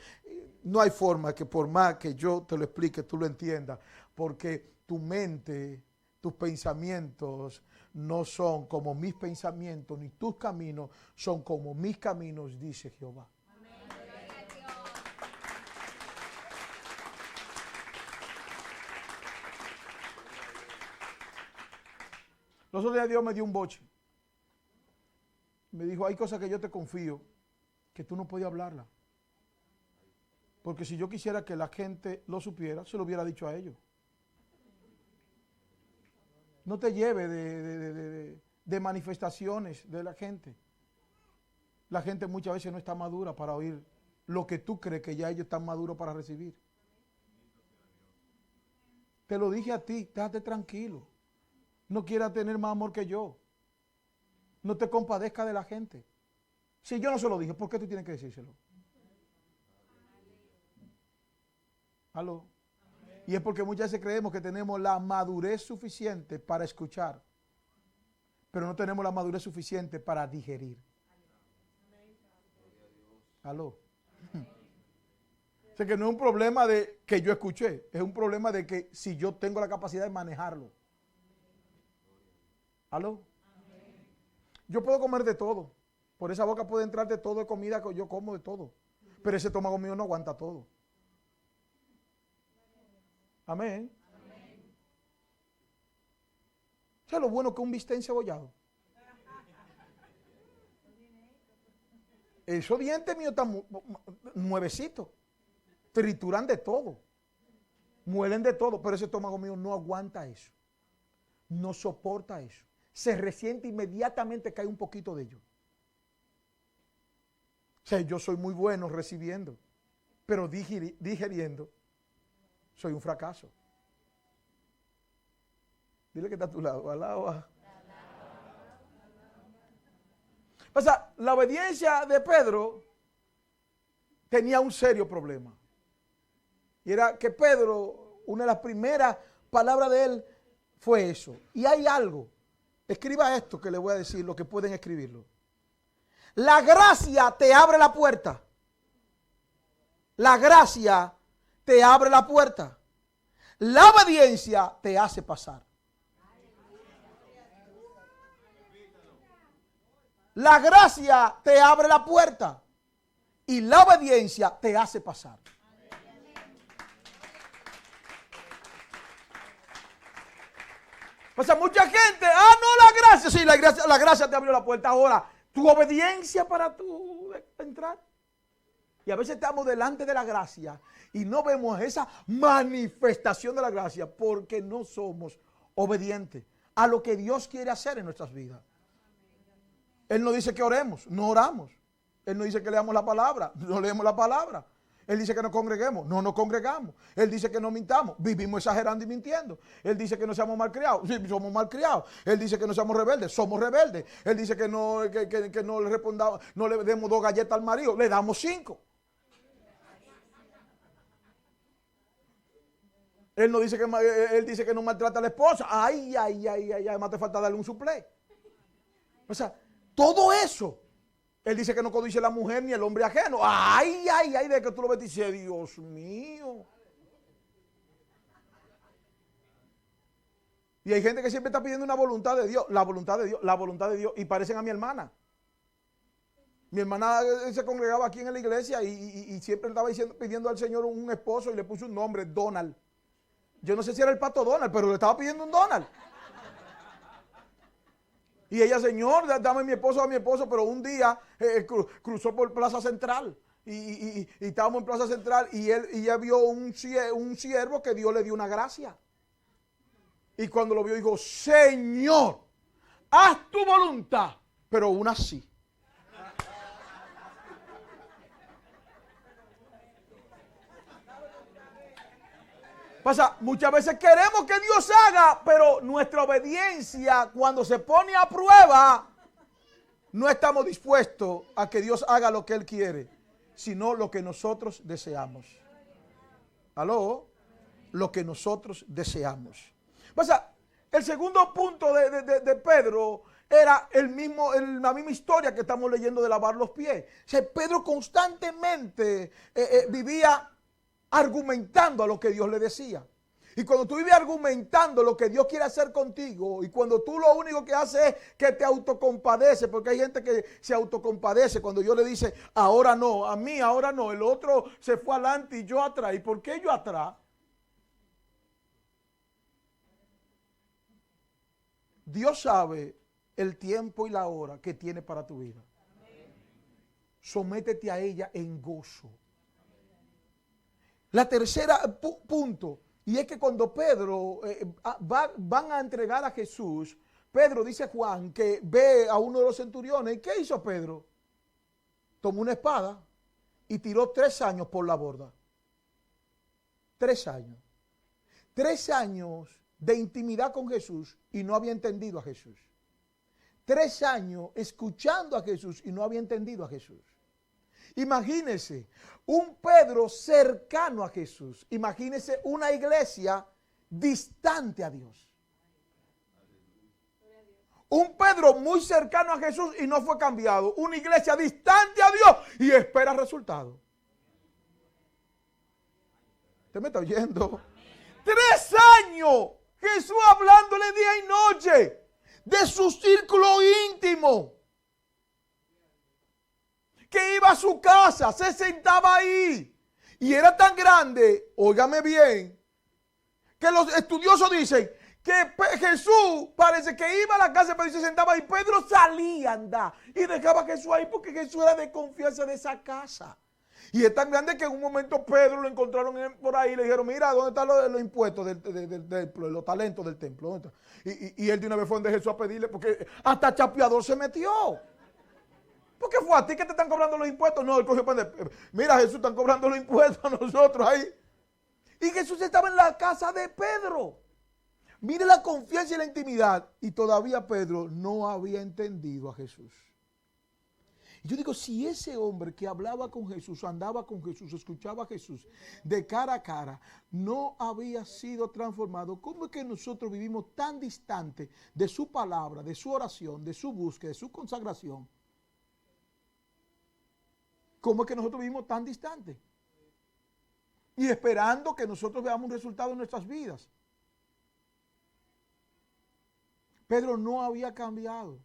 No hay forma que por más que yo te lo explique, tú lo entiendas, porque tu mente, tus pensamientos no son como mis pensamientos, ni tus caminos son como mis caminos, dice Jehová. Los otros días Dios me dio un boche. Me dijo, hay cosas que yo te confío, que tú no podías hablarlas. Porque si yo quisiera que la gente lo supiera, se lo hubiera dicho a ellos. No te lleve de manifestaciones de la gente. La gente muchas veces no está madura para oír lo que tú crees que ya ellos están maduros para recibir. Te lo dije a ti, déjate tranquilo. No quieras tener más amor que yo. No te compadezcas de la gente. Si yo no se lo dije, ¿por qué tú tienes que decírselo? ¿Aló? Y es porque muchas veces creemos que tenemos la madurez suficiente para escuchar, pero no tenemos la madurez suficiente para digerir. ¿Aló? O sea que no es un problema de que yo escuché, es un problema de que si yo tengo la capacidad de manejarlo. ¿Aló? Yo puedo comer de todo. Por esa boca puede entrar de todo de comida que yo como de todo. Pero ese estómago mío no aguanta todo. Amén. ¿Sabes lo bueno que un bistec encebollado? Esos dientes míos están nuevecitos. Trituran de todo. Muelen de todo. Pero ese estómago mío no aguanta eso. No soporta eso. Se resiente inmediatamente, cae un poquito de ello. O sea, yo soy muy bueno recibiendo, pero digeriendo, soy un fracaso. Dile que está a tu lado, al lado. O sea, la obediencia de Pedro tenía un serio problema. Y era que Pedro, una de las primeras palabras de él fue eso. Y hay algo. Escriba esto que le voy a decir, lo que pueden escribirlo. La gracia te abre la puerta. La gracia te abre la puerta. La obediencia te hace pasar. La gracia te abre la puerta y la obediencia te hace pasar. O sea, mucha gente, no, la gracia, sí, la gracia te abrió la puerta. Ahora, tu obediencia para tú entrar. Y a veces estamos delante de la gracia y no vemos esa manifestación de la gracia porque no somos obedientes a lo que Dios quiere hacer en nuestras vidas. Él no dice que oremos, no oramos. Él no dice que leamos la palabra, no leemos la palabra. Él dice que nos congreguemos, no nos congregamos. Él dice que no mintamos, vivimos exagerando y mintiendo. Él dice que no seamos malcriados, sí, somos malcriados. Él dice que no seamos rebeldes, somos rebeldes. Él dice que no le respondamos, no le demos 2 galletas al marido, le damos 5. Él dice que no maltrata a la esposa. Ay, además te falta darle un suplé. O sea, todo eso. Él dice que no codice la mujer ni el hombre ajeno. Ay, de que tú lo bendices. Dios mío. Y hay gente que siempre está pidiendo una voluntad de Dios. La voluntad de Dios, la voluntad de Dios. Y parecen a mi hermana. Mi hermana se congregaba aquí en la iglesia y siempre estaba pidiendo al Señor un esposo y le puso un nombre, Donald. Yo no sé si era el pato Donald, pero le estaba pidiendo un Donald. Y ella, Señor, dame a mi esposo, pero un día cruzó por Plaza Central. Y estábamos en Plaza Central y ella vio un siervo que Dios le dio una gracia. Y cuando lo vio dijo, Señor, haz tu voluntad, pero una sí. Pasa, muchas veces queremos que Dios haga, pero nuestra obediencia cuando se pone a prueba, no estamos dispuestos a que Dios haga lo que Él quiere, sino lo que nosotros deseamos. ¿Aló? Lo que nosotros deseamos. Pasa, el segundo punto de Pedro era la misma historia que estamos leyendo de lavar los pies. O sea, Pedro constantemente vivía argumentando a lo que Dios le decía. Y cuando tú vives argumentando lo que Dios quiere hacer contigo, y cuando tú lo único que haces es que te autocompadeces, porque hay gente que se autocompadece cuando Dios le dice, ahora no, a mí ahora no, el otro se fue adelante y yo atrás. ¿Y por qué yo atrás? Dios sabe el tiempo y la hora que tiene para tu vida. Sométete a ella en gozo. La tercera punto, y es que cuando Pedro van a entregar a Jesús, Pedro dice Juan que ve a uno de los centuriones. ¿Y qué hizo Pedro? Tomó una espada y tiró 3 años por la borda. 3 años. 3 años de intimidad con Jesús y no había entendido a Jesús. 3 años escuchando a Jesús y no había entendido a Jesús. Imagínese un Pedro cercano a Jesús. Imagínese una iglesia distante a Dios. Un Pedro muy cercano a Jesús y no fue cambiado. Una iglesia distante a Dios y espera resultados. ¿Usted me está oyendo? 3 años Jesús hablándole día y noche de su círculo íntimo. Que iba a su casa, se sentaba ahí. Y era tan grande, óigame bien, que los estudiosos dicen que Jesús parece que iba a la casa pero se sentaba ahí. Pedro salía a andar y dejaba a Jesús ahí porque Jesús era de confianza de esa casa. Y es tan grande que en un momento Pedro lo encontraron por ahí y le dijeron, mira, ¿dónde están los impuestos del templo, los talentos del templo? ¿Dónde está? Y él de una vez fue donde Jesús a pedirle, porque hasta chapeador se metió. ¿Por qué fue a ti que te están cobrando los impuestos? No, él cogió mira, Jesús, están cobrando los impuestos a nosotros ahí. Y Jesús estaba en la casa de Pedro. Mire la confianza y la intimidad. Y todavía Pedro no había entendido a Jesús. Y yo digo, si ese hombre que hablaba con Jesús, andaba con Jesús, escuchaba a Jesús de cara a cara, no había sido transformado, ¿cómo es que nosotros vivimos tan distante de su palabra, de su oración, de su búsqueda, de su consagración? ¿Cómo es que nosotros vivimos tan distantes? Y esperando que nosotros veamos un resultado en nuestras vidas. Pedro no había cambiado.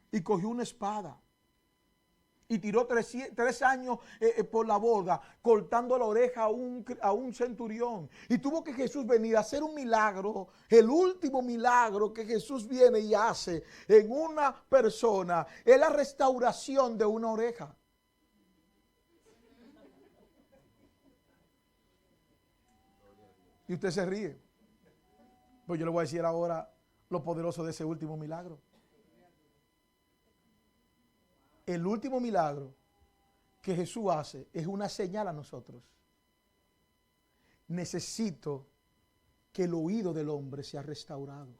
Y cogió una espada. Y tiró 3 años por la borda, cortando la oreja a un centurión. Y tuvo que Jesús venir a hacer un milagro, el último milagro que Jesús viene y hace en una persona, es la restauración de una oreja. Y usted se ríe. Pues yo le voy a decir ahora lo poderoso de ese último milagro. El último milagro que Jesús hace es una señal a nosotros. Necesito que el oído del hombre sea restaurado.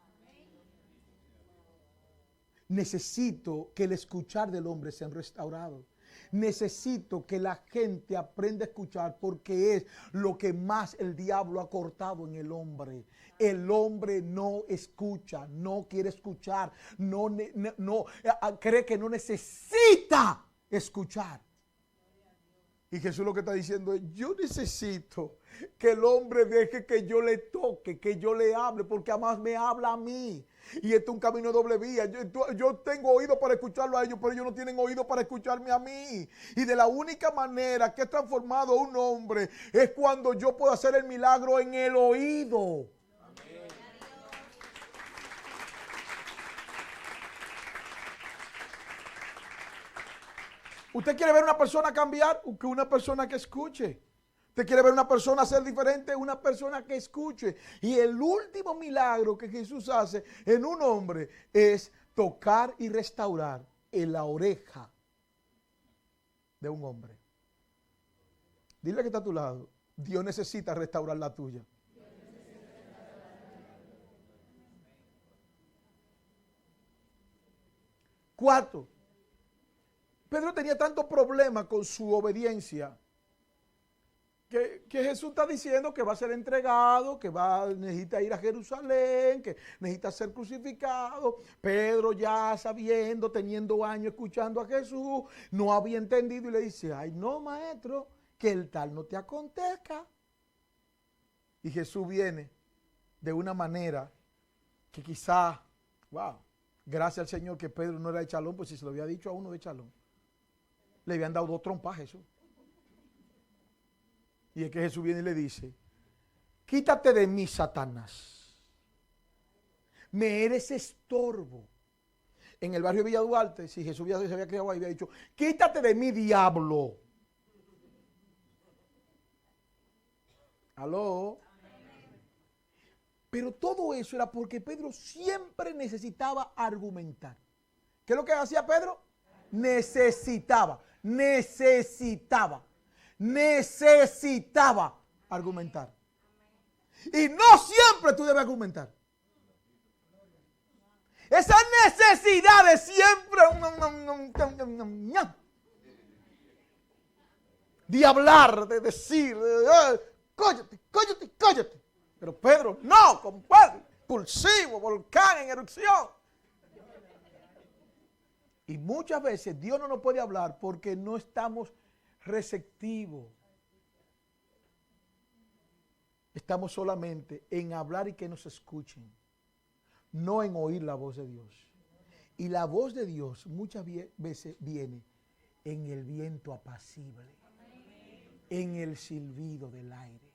Necesito que el escuchar del hombre sea restaurado. Necesito que la gente aprenda a escuchar, porque es lo que más el diablo ha cortado en el hombre. El hombre no escucha, no quiere escuchar, cree que no necesita escuchar. Y Jesús lo que está diciendo es: yo necesito que el hombre deje que yo le toque, que yo le hable, porque además me habla a mí. Y esto es un camino de doble vía. Yo tengo oído para escucharlo a ellos, pero ellos no tienen oído para escucharme a mí. Y de la única manera que he transformado a un hombre es cuando yo puedo hacer el milagro en el oído. Amén. ¿Usted quiere ver una persona cambiar? Que una persona que escuche. ¿Usted quiere ver una persona ser diferente? Una persona que escuche. Y el último milagro que Jesús hace en un hombre es tocar y restaurar en la oreja de un hombre. Dile que está a tu lado: Dios necesita restaurar la tuya. Cuarto, Pedro tenía tanto problema con su obediencia que Jesús está diciendo que va a ser entregado, que necesita ir a Jerusalén, que necesita ser crucificado. Pedro, ya sabiendo, teniendo años escuchando a Jesús, no había entendido y le dice: ay, no, maestro, que el tal no te acontezca. Y Jesús viene de una manera que quizá, wow, gracias al Señor que Pedro no era de Chalón, pues si se lo había dicho a uno de Chalón, le habían dado 2 trompas a Jesús. Y es que Jesús viene y le dice: quítate de mí, Satanás. Me eres estorbo. En el barrio de Villa Duarte, si Jesús se había criado ahí, había dicho: quítate de mí, diablo. ¿Aló? Pero todo eso era porque Pedro siempre necesitaba argumentar. ¿Qué es lo que hacía Pedro? Necesitaba argumentar. Y no siempre tú debes argumentar. Esa necesidad de siempre de hablar, de decir, cállate. Pero Pedro, no, compadre, impulsivo, volcán en erupción. Y muchas veces Dios no nos puede hablar porque no estamos receptivos. Estamos solamente en hablar y que nos escuchen, no en oír la voz de Dios. Y la voz de Dios muchas veces viene en el viento apacible, en el silbido del aire,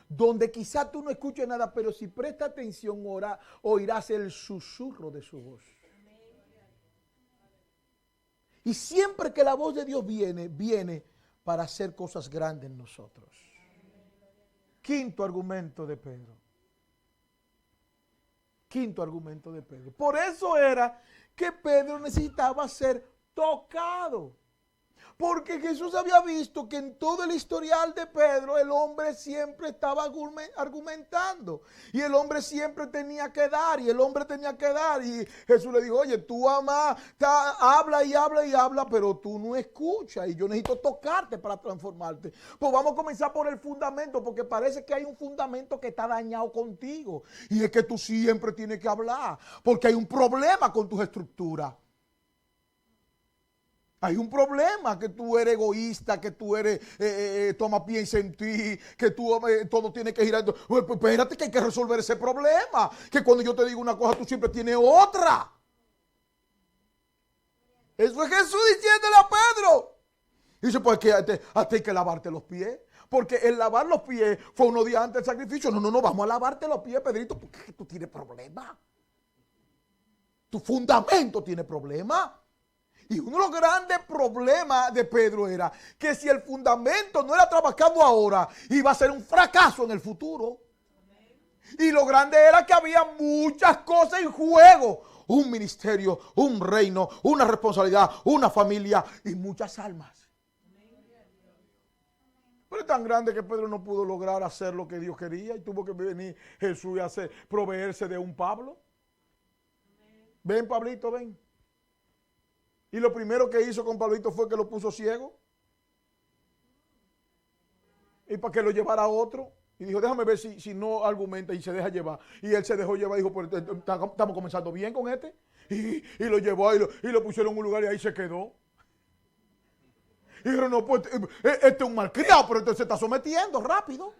donde quizá tú no escuches nada, pero si presta atención oirás el susurro de su voz. Y siempre que la voz de Dios viene para hacer cosas grandes en nosotros. Quinto argumento de Pedro. Por eso era que Pedro necesitaba ser tocado. Porque Jesús había visto que en todo el historial de Pedro el hombre siempre estaba argumentando. Y el hombre siempre tenía que dar. Y Jesús le dijo: oye, tú habla y habla, pero tú no escuchas. Y yo necesito tocarte para transformarte. Pues vamos a comenzar por el fundamento, porque parece que hay un fundamento que está dañado contigo. Y es que tú siempre tienes que hablar, porque hay un problema con tus estructuras. Hay un problema, que tú eres egoísta, que tú eres, piensa en ti, que tú todo tiene que girar. Pues espérate, que hay que resolver ese problema. Que cuando yo te digo una cosa, tú siempre tienes otra. Eso es Jesús diciéndole a Pedro. Y dice, pues que a ti hay que lavarte los pies. Porque el lavar los pies fue unos días antes del sacrificio. No, vamos a lavarte los pies, Pedrito, porque tú tienes problemas. Tu fundamento tiene problemas. Y uno de los grandes problemas de Pedro era que si el fundamento no era trabajado ahora, iba a ser un fracaso en el futuro. Y lo grande era que había muchas cosas en juego. Un ministerio, un reino, una responsabilidad, una familia y muchas almas. Pero es tan grande que Pedro no pudo lograr hacer lo que Dios quería y tuvo que venir Jesús y proveerse de un Pablo. Ven, Pablito, ven. Y lo primero que hizo con Pablito fue que lo puso ciego. Y para que lo llevara a otro. Y dijo, déjame ver si no argumenta y se deja llevar. Y él se dejó llevar y dijo, pues estamos comenzando bien con este. Y lo llevó y lo pusieron en un lugar y ahí se quedó. Y dijeron, no, pues este es un malcriado, pero entonces se está sometiendo rápido.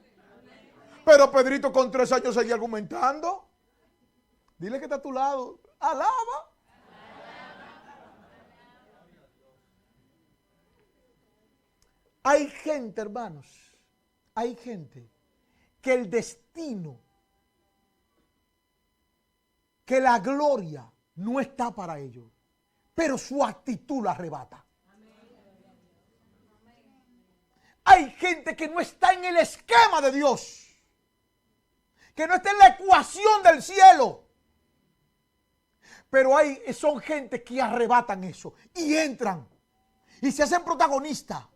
Pero Pedrito con 3 años seguía argumentando. Dile que está a tu lado. Alaba. Hay gente, hermanos, hay gente que el destino, que la gloria no está para ellos, pero su actitud la arrebata. Hay gente que no está en el esquema de Dios, que no está en la ecuación del cielo, pero son gente que arrebatan eso y entran y se hacen protagonistas.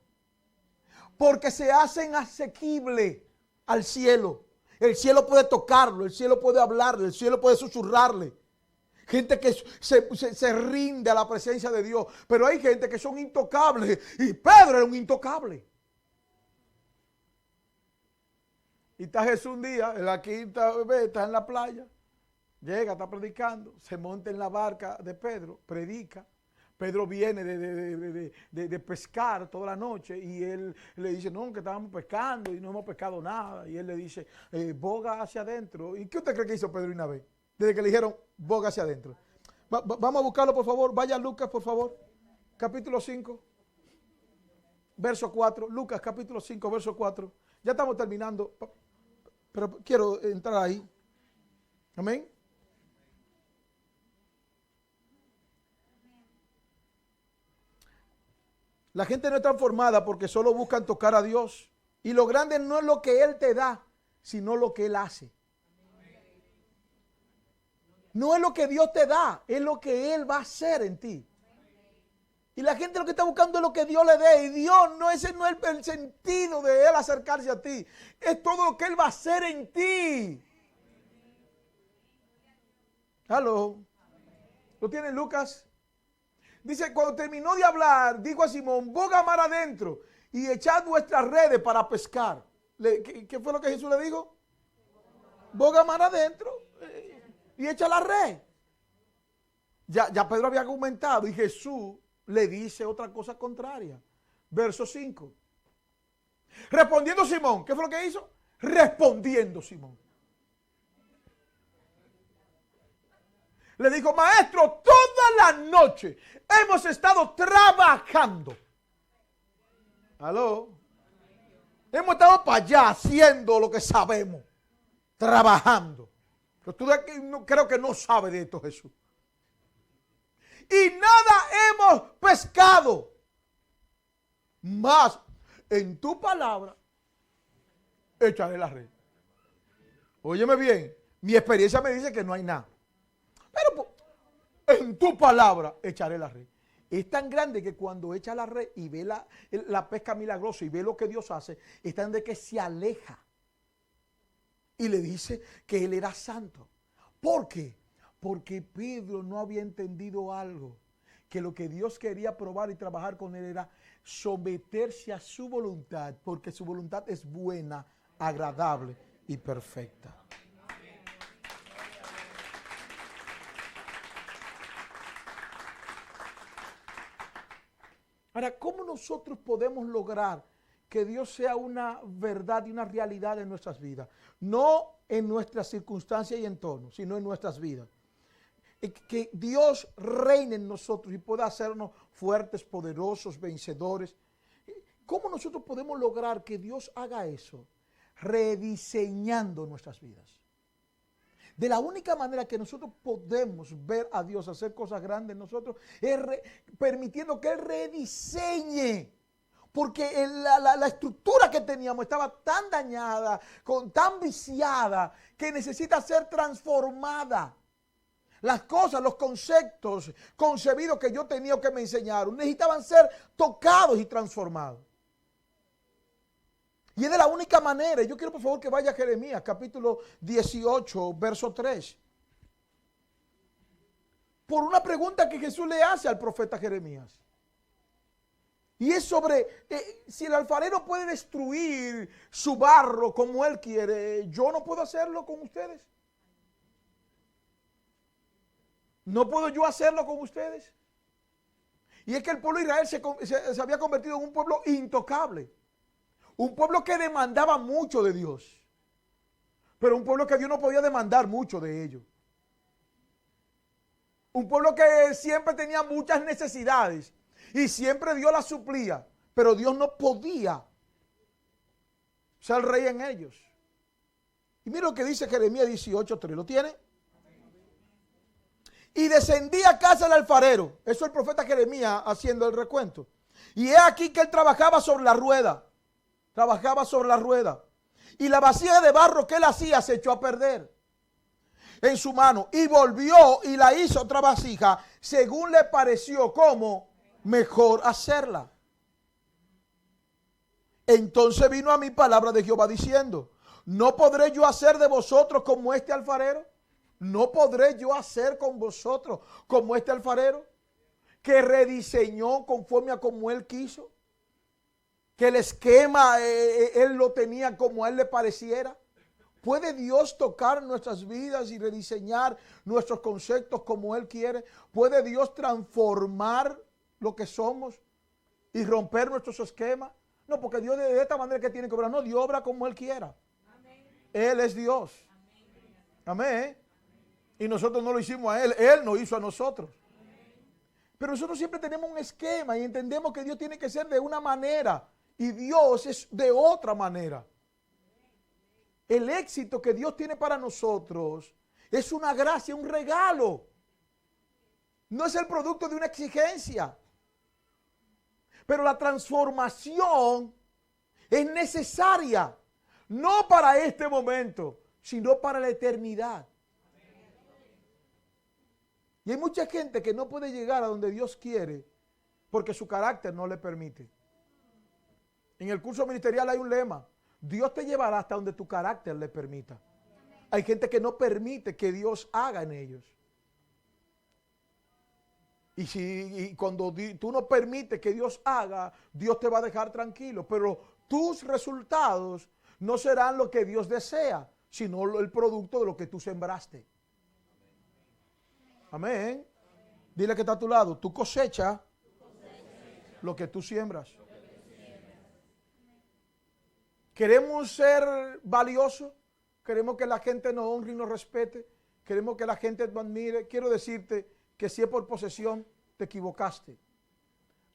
Porque se hacen asequibles al cielo. El cielo puede tocarlo, el cielo puede hablarle, el cielo puede susurrarle. Gente que se rinde a la presencia de Dios. Pero hay gente que son intocables. Y Pedro era un intocable. Y está Jesús un día, en la quinta vez, está en la playa. Llega, está predicando. Se monta en la barca de Pedro, predica. Pedro viene de pescar toda la noche y él le dice, no, que estábamos pescando y no hemos pescado nada. Y él le dice, boga hacia adentro. ¿Y qué usted cree que hizo Pedro una vez? Desde que le dijeron, boga hacia adentro. Vamos a buscarlo, por favor. Vaya a Lucas, por favor. Capítulo 5, verso 4. Lucas, capítulo 5, verso 4. Ya estamos terminando, pero quiero entrar ahí. Amén. La gente no es transformada porque solo buscan tocar a Dios. Y lo grande no es lo que Él te da, sino lo que Él hace. No es lo que Dios te da, es lo que Él va a hacer en ti. Y la gente lo que está buscando es lo que Dios le dé. Y Dios, ese no es el sentido de Él acercarse a ti. Es todo lo que Él va a hacer en ti. ¿Aló? ¿Lo tiene Lucas? Dice, cuando terminó de hablar, dijo a Simón, boga mar adentro y echad vuestras redes para pescar. ¿Qué fue lo que Jesús le dijo? Boga mar adentro y echa la red. Ya Pedro había argumentado y Jesús le dice otra cosa contraria. Verso 5. Respondiendo Simón, ¿qué fue lo que hizo? Respondiendo Simón. Le dijo, maestro, toda la noche hemos estado trabajando. ¿Aló? Hemos estado para allá haciendo lo que sabemos. Trabajando. Pero tú creo que no sabes de esto, Jesús. Y nada hemos pescado. Más en tu palabra echaré la red. Óyeme bien, mi experiencia me dice que no hay nada. Pero en tu palabra echaré la red. Es tan grande que cuando echa la red y ve la pesca milagrosa y ve lo que Dios hace, es tan de que se aleja. Y le dice que él era santo. ¿Por qué? Porque Pedro no había entendido algo. Que lo que Dios quería probar y trabajar con él era someterse a su voluntad. Porque su voluntad es buena, agradable y perfecta. Ahora, ¿cómo nosotros podemos lograr que Dios sea una verdad y una realidad en nuestras vidas? No en nuestras circunstancias y entornos, sino en nuestras vidas. que Dios reine en nosotros y pueda hacernos fuertes, poderosos, vencedores. ¿Cómo nosotros podemos lograr que Dios haga eso? Rediseñando nuestras vidas. De la única manera que nosotros podemos ver a Dios hacer cosas grandes en nosotros es permitiendo que Él rediseñe. Porque la estructura que teníamos estaba tan dañada, tan viciada, que necesita ser transformada. Las cosas, los conceptos concebidos que yo tenía o que me enseñaron, necesitaban ser tocados y transformados. Y es de la única manera. Yo quiero por favor que vaya a Jeremías, capítulo 18, verso 3. Por una pregunta que Jesús le hace al profeta Jeremías. Y es sobre si el alfarero puede destruir su barro como él quiere, ¿yo no puedo hacerlo con ustedes? ¿No puedo yo hacerlo con ustedes? Y es que el pueblo de Israel se había convertido en un pueblo intocable. Un pueblo que demandaba mucho de Dios. Pero un pueblo que Dios no podía demandar mucho de ellos. Un pueblo que siempre tenía muchas necesidades. Y siempre Dios las suplía. Pero Dios no podía ser rey en ellos. Y mira lo que dice Jeremías 18:3. ¿Lo tiene? Y descendía a casa del alfarero. Eso es el profeta Jeremías haciendo el recuento. Y he aquí que él trabajaba sobre la rueda. Trabajaba sobre la rueda. Y la vasija de barro que él hacía se echó a perder en su mano. Y volvió y la hizo otra vasija según le pareció como mejor hacerla. Entonces vino a mí palabra de Jehová diciendo: ¿no podré yo hacer de vosotros como este alfarero? ¿No podré yo hacer con vosotros como este alfarero? Que rediseñó conforme a como él quiso. Que el esquema él lo tenía como a él le pareciera. ¿Puede Dios tocar nuestras vidas y rediseñar nuestros conceptos como él quiere? ¿Puede Dios transformar lo que somos y romper nuestros esquemas? No, porque Dios de esta manera que tiene que obrar. No, Dios obra como él quiera. Amén. Él es Dios. Amén. Y nosotros no lo hicimos a él. Él nos hizo a nosotros. Pero nosotros siempre tenemos un esquema y entendemos que Dios tiene que ser de una manera. Y Dios es de otra manera. El éxito que Dios tiene para nosotros es una gracia, un regalo. No es el producto de una exigencia. Pero la transformación es necesaria. No para este momento, sino para la eternidad. Y hay mucha gente que no puede llegar a donde Dios quiere porque su carácter no le permite. En el curso ministerial hay un lema: Dios te llevará hasta donde tu carácter le permita. Hay gente que no permite que Dios haga en ellos. Y cuando tú no permites que Dios haga, Dios te va a dejar tranquilo. Pero tus resultados no serán lo que Dios desea, sino el producto de lo que tú sembraste. Amén. Dile que está a tu lado: tú cosechas lo que tú siembras. Queremos ser valiosos, queremos que la gente nos honre y nos respete, queremos que la gente nos admire. Quiero decirte que si es por posesión, te equivocaste.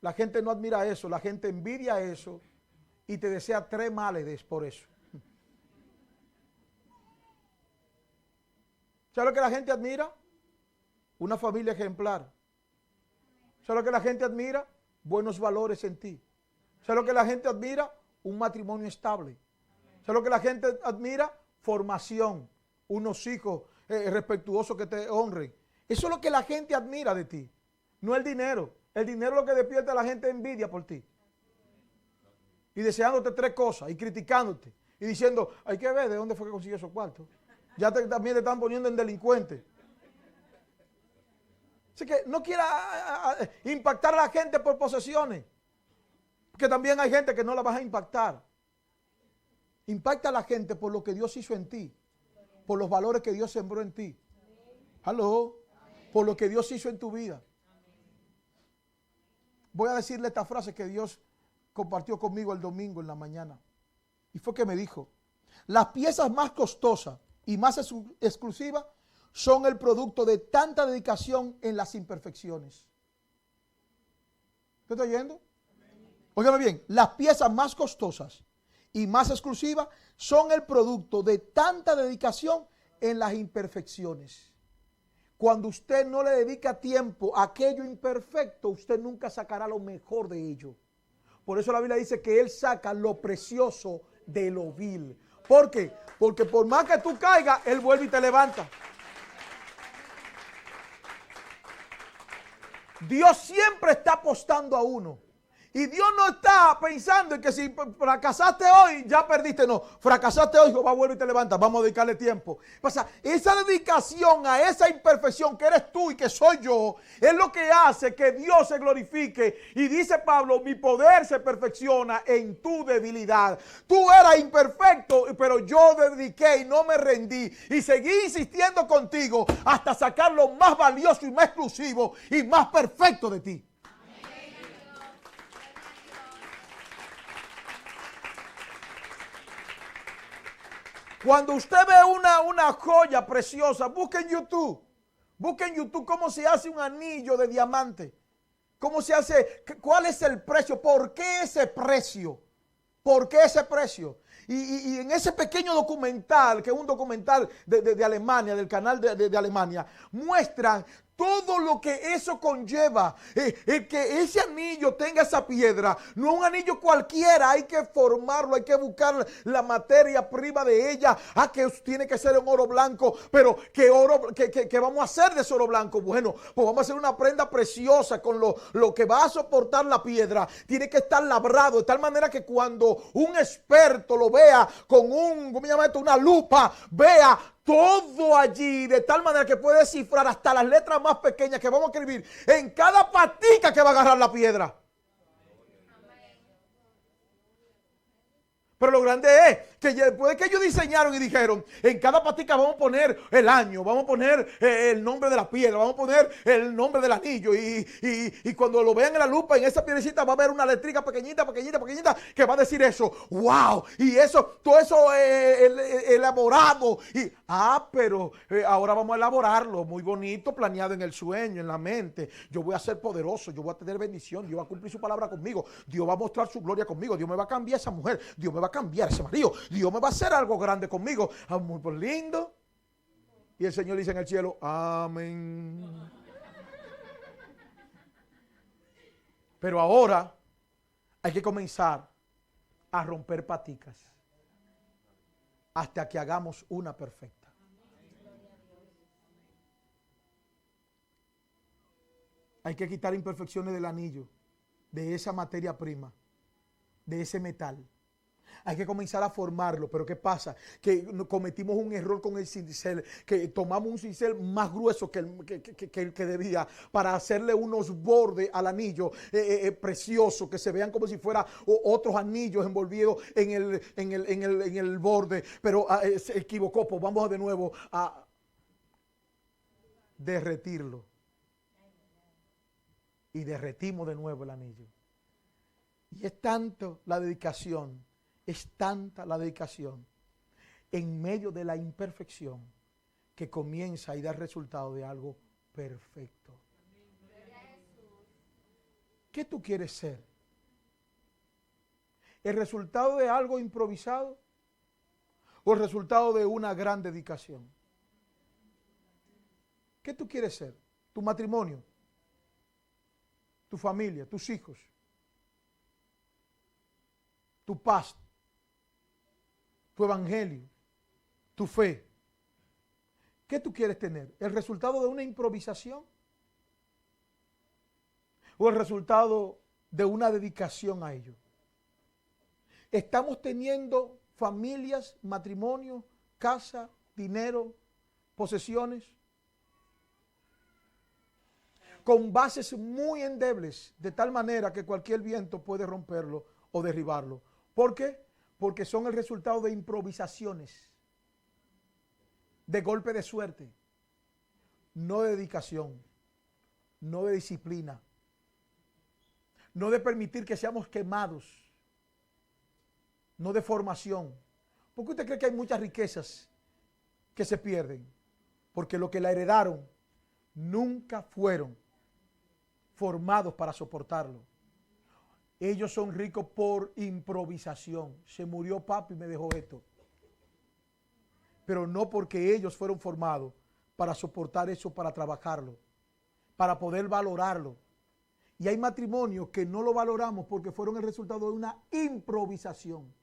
La gente no admira eso, la gente envidia eso y te desea 3 males por eso. ¿Sabes lo que la gente admira? Una familia ejemplar. ¿Sabes lo que la gente admira? Buenos valores en ti. ¿Sabes lo que la gente admira? Un matrimonio estable. ¿Sabes lo que la gente admira? Formación, unos hijos respetuosos que te honren. Eso es lo que la gente admira de ti, no el dinero. El dinero es lo que despierta a la gente envidia por ti. Y deseándote 3 cosas y criticándote y diciendo: hay que ver de dónde fue que consiguió esos cuartos. Ya también te están poniendo en delincuente. Así que no quiera impactar a la gente por posesiones. Porque también hay gente que no la vas a impactar. Impacta a la gente por lo que Dios hizo en ti. Por los valores que Dios sembró en ti. Aló. Por lo que Dios hizo en tu vida. Voy a decirle esta frase que Dios compartió conmigo el domingo en la mañana. Y fue que me dijo: las piezas más costosas y más exclusivas son el producto de tanta dedicación en las imperfecciones. ¿Usted está oyendo? Óigame bien, las piezas más costosas y más exclusivas son el producto de tanta dedicación en las imperfecciones. Cuando usted no le dedica tiempo a aquello imperfecto, usted nunca sacará lo mejor de ello. Por eso la Biblia dice que Él saca lo precioso de lo vil. ¿Por qué? Porque por más que tú caigas, Él vuelve y te levanta. Dios siempre está apostando a uno. Y Dios no está pensando en que si fracasaste hoy, ya perdiste. No, fracasaste hoy, Jehová vuelve y te levanta. Vamos a dedicarle tiempo. Pasa, esa dedicación a esa imperfección que eres tú y que soy yo, es lo que hace que Dios se glorifique. Y dice Pablo, mi poder se perfecciona en tu debilidad. Tú eras imperfecto, pero yo dediqué y no me rendí. Y seguí insistiendo contigo hasta sacar lo más valioso y más exclusivo y más perfecto de ti. Cuando usted ve una joya preciosa, busque en YouTube. Busque en YouTube cómo se hace un anillo de diamante. ¿Cómo se hace? ¿Cuál es el precio? ¿Por qué ese precio? ¿Por qué ese precio? Y en ese pequeño documental, que es un documental de Alemania, del canal de Alemania, muestran todo lo que eso conlleva. El que ese anillo tenga esa piedra, no es un anillo cualquiera, hay que formarlo, hay que buscar la materia prima de ella. Que tiene que ser en oro blanco, pero ¿qué vamos a hacer de ese oro blanco? Bueno, pues vamos a hacer una prenda preciosa con lo que va a soportar la piedra. Tiene que estar labrado de tal manera que cuando un experto lo vea con ¿cómo se llama esto? Una lupa, vea todo allí, de tal manera que puede descifrar hasta las letras más pequeñas que vamos a escribir en cada patica que va a agarrar la piedra. Pero lo grande es que después de que ellos diseñaron y dijeron, en cada patica vamos a poner el año, vamos a poner el nombre de la piedra, vamos a poner el nombre del anillo. Y cuando lo vean en la lupa, en esa piedrecita va a haber una letrica pequeñita, que va a decir eso. ¡Wow! Y eso, todo eso elaborado. Pero ahora vamos a elaborarlo, muy bonito, planeado en el sueño, en la mente. Yo voy a ser poderoso, yo voy a tener bendición, Dios va a cumplir su palabra conmigo, Dios va a mostrar su gloria conmigo, Dios me va a cambiar esa mujer, Dios me va a cambiar ese marido, Dios me va a hacer algo grande conmigo. Muy lindo. Y el Señor dice en el cielo, amén. Pero ahora hay que comenzar a romper paticas hasta que hagamos una perfecta. Hay que quitar imperfecciones del anillo, de esa materia prima, de ese metal. Hay que comenzar a formarlo, pero ¿qué pasa? Que cometimos un error con el cincel, que tomamos un cincel más grueso que el que debía para hacerle unos bordes al anillo precioso, que se vean como si fuera otros anillos envolvidos en el borde, pero se equivocó. Pues vamos de nuevo a derretirlo. Y derretimos de nuevo el anillo. Y es tanto la dedicación. Es tanta la dedicación en medio de la imperfección que comienza y da resultado de algo perfecto. ¿Qué tú quieres ser? ¿El resultado de algo improvisado o el resultado de una gran dedicación? ¿Qué tú quieres ser? ¿Tu matrimonio? ¿Tu familia? ¿Tus hijos? ¿Tu paz? ¿Tu evangelio? ¿Tu fe? ¿Qué tú quieres tener? ¿El resultado de una improvisación? ¿O el resultado de una dedicación a ello? Estamos teniendo familias, matrimonios, casa, dinero, posesiones, con bases muy endebles, de tal manera que cualquier viento puede romperlo o derribarlo. ¿Por qué? Porque son el resultado de improvisaciones, de golpe de suerte, no de dedicación, no de disciplina, no de permitir que seamos quemados, no de formación. ¿Por qué usted cree que hay muchas riquezas que se pierden? Porque los que la heredaron nunca fueron formados para soportarlo. Ellos son ricos por improvisación. Se murió papi y me dejó esto. Pero no porque ellos fueron formados para soportar eso, para trabajarlo, para poder valorarlo. Y hay matrimonios que no lo valoramos porque fueron el resultado de una improvisación.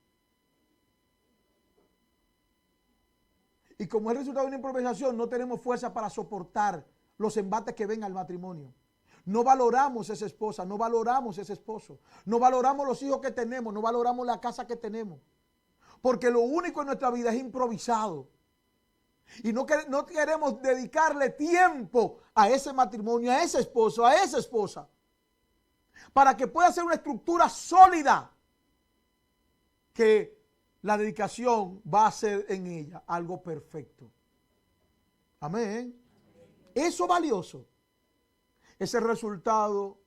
Y como es el resultado de una improvisación, no tenemos fuerza para soportar los embates que ven al matrimonio. No valoramos esa esposa, no valoramos ese esposo, no valoramos los hijos que tenemos, no valoramos la casa que tenemos. Porque lo único en nuestra vida es improvisado. Y no queremos dedicarle tiempo a ese matrimonio, a ese esposo, a esa esposa, para que pueda ser una estructura sólida, que la dedicación va a ser en ella algo perfecto. Amén. Eso es valioso. Es el resultado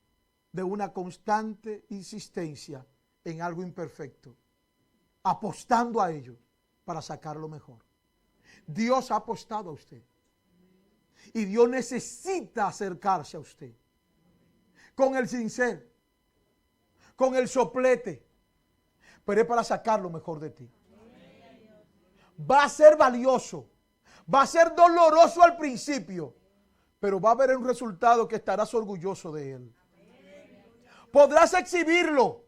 de una constante insistencia en algo imperfecto, apostando a ello para sacarlo mejor. Dios ha apostado a usted y Dios necesita acercarse a usted con el cincel, con el soplete, pero es para sacar lo mejor de ti. Va a ser valioso, va a ser doloroso al principio, pero va a haber un resultado que estarás orgulloso de él. Podrás exhibirlo,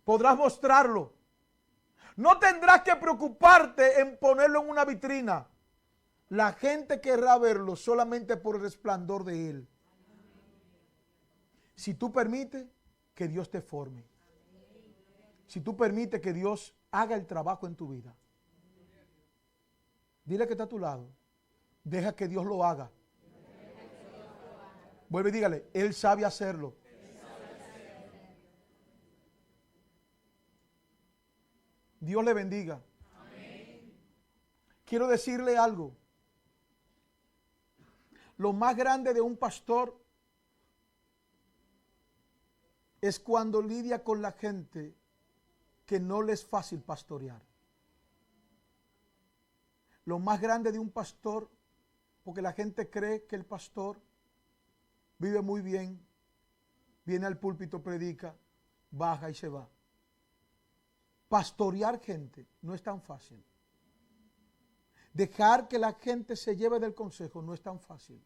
podrás mostrarlo. No tendrás que preocuparte en ponerlo en una vitrina. La gente querrá verlo solamente por el resplandor de él. Si tú permites que Dios te forme, si tú permites que Dios haga el trabajo en tu vida, dile que está a tu lado, deja que Dios lo haga. Vuelve y dígale, Él sabe hacerlo. Dios le bendiga. Amén. Quiero decirle algo. Lo más grande de un pastor es cuando lidia con la gente que no le es fácil pastorear. Lo más grande de un pastor, porque la gente cree que el pastor vive muy bien, viene al púlpito, predica, baja y se va. Pastorear gente no es tan fácil. Dejar que la gente se lleve del consejo no es tan fácil.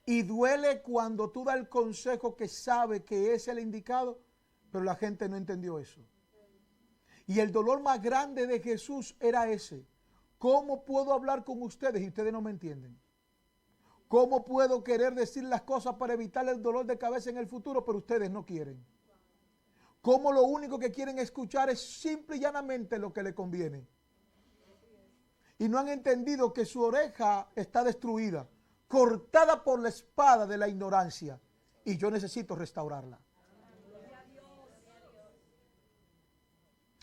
Y duele cuando tú das el consejo que sabe que es el indicado, pero la gente no entendió eso. Y el dolor más grande de Jesús era ese. ¿Cómo puedo hablar con ustedes y ustedes no me entienden? ¿Cómo puedo querer decir las cosas para evitar el dolor de cabeza en el futuro, pero ustedes no quieren? ¿Cómo lo único que quieren escuchar es simple y llanamente lo que les conviene? Y no han entendido que su oreja está destruida, cortada por la espada de la ignorancia, y yo necesito restaurarla.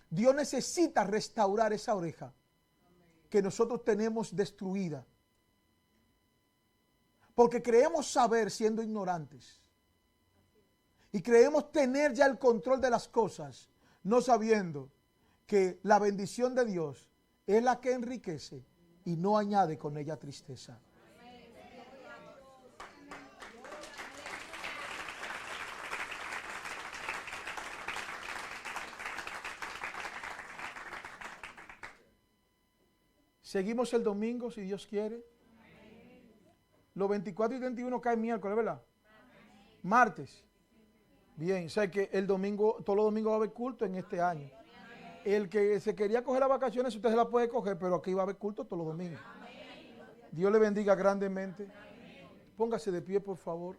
Dios necesita restaurar esa oreja que nosotros tenemos destruida. Porque creemos saber siendo ignorantes. Y creemos tener ya el control de las cosas, no sabiendo que la bendición de Dios es la que enriquece y no añade con ella tristeza. Seguimos el domingo, si Dios quiere. Los 24 y 31 caen miércoles, ¿verdad? Martes. Bien, o sea que el domingo, todos los domingos va a haber culto en este año. El que se quería coger las vacaciones, usted se las puede coger, pero aquí va a haber culto todos los domingos. Dios le bendiga grandemente. Póngase de pie, por favor.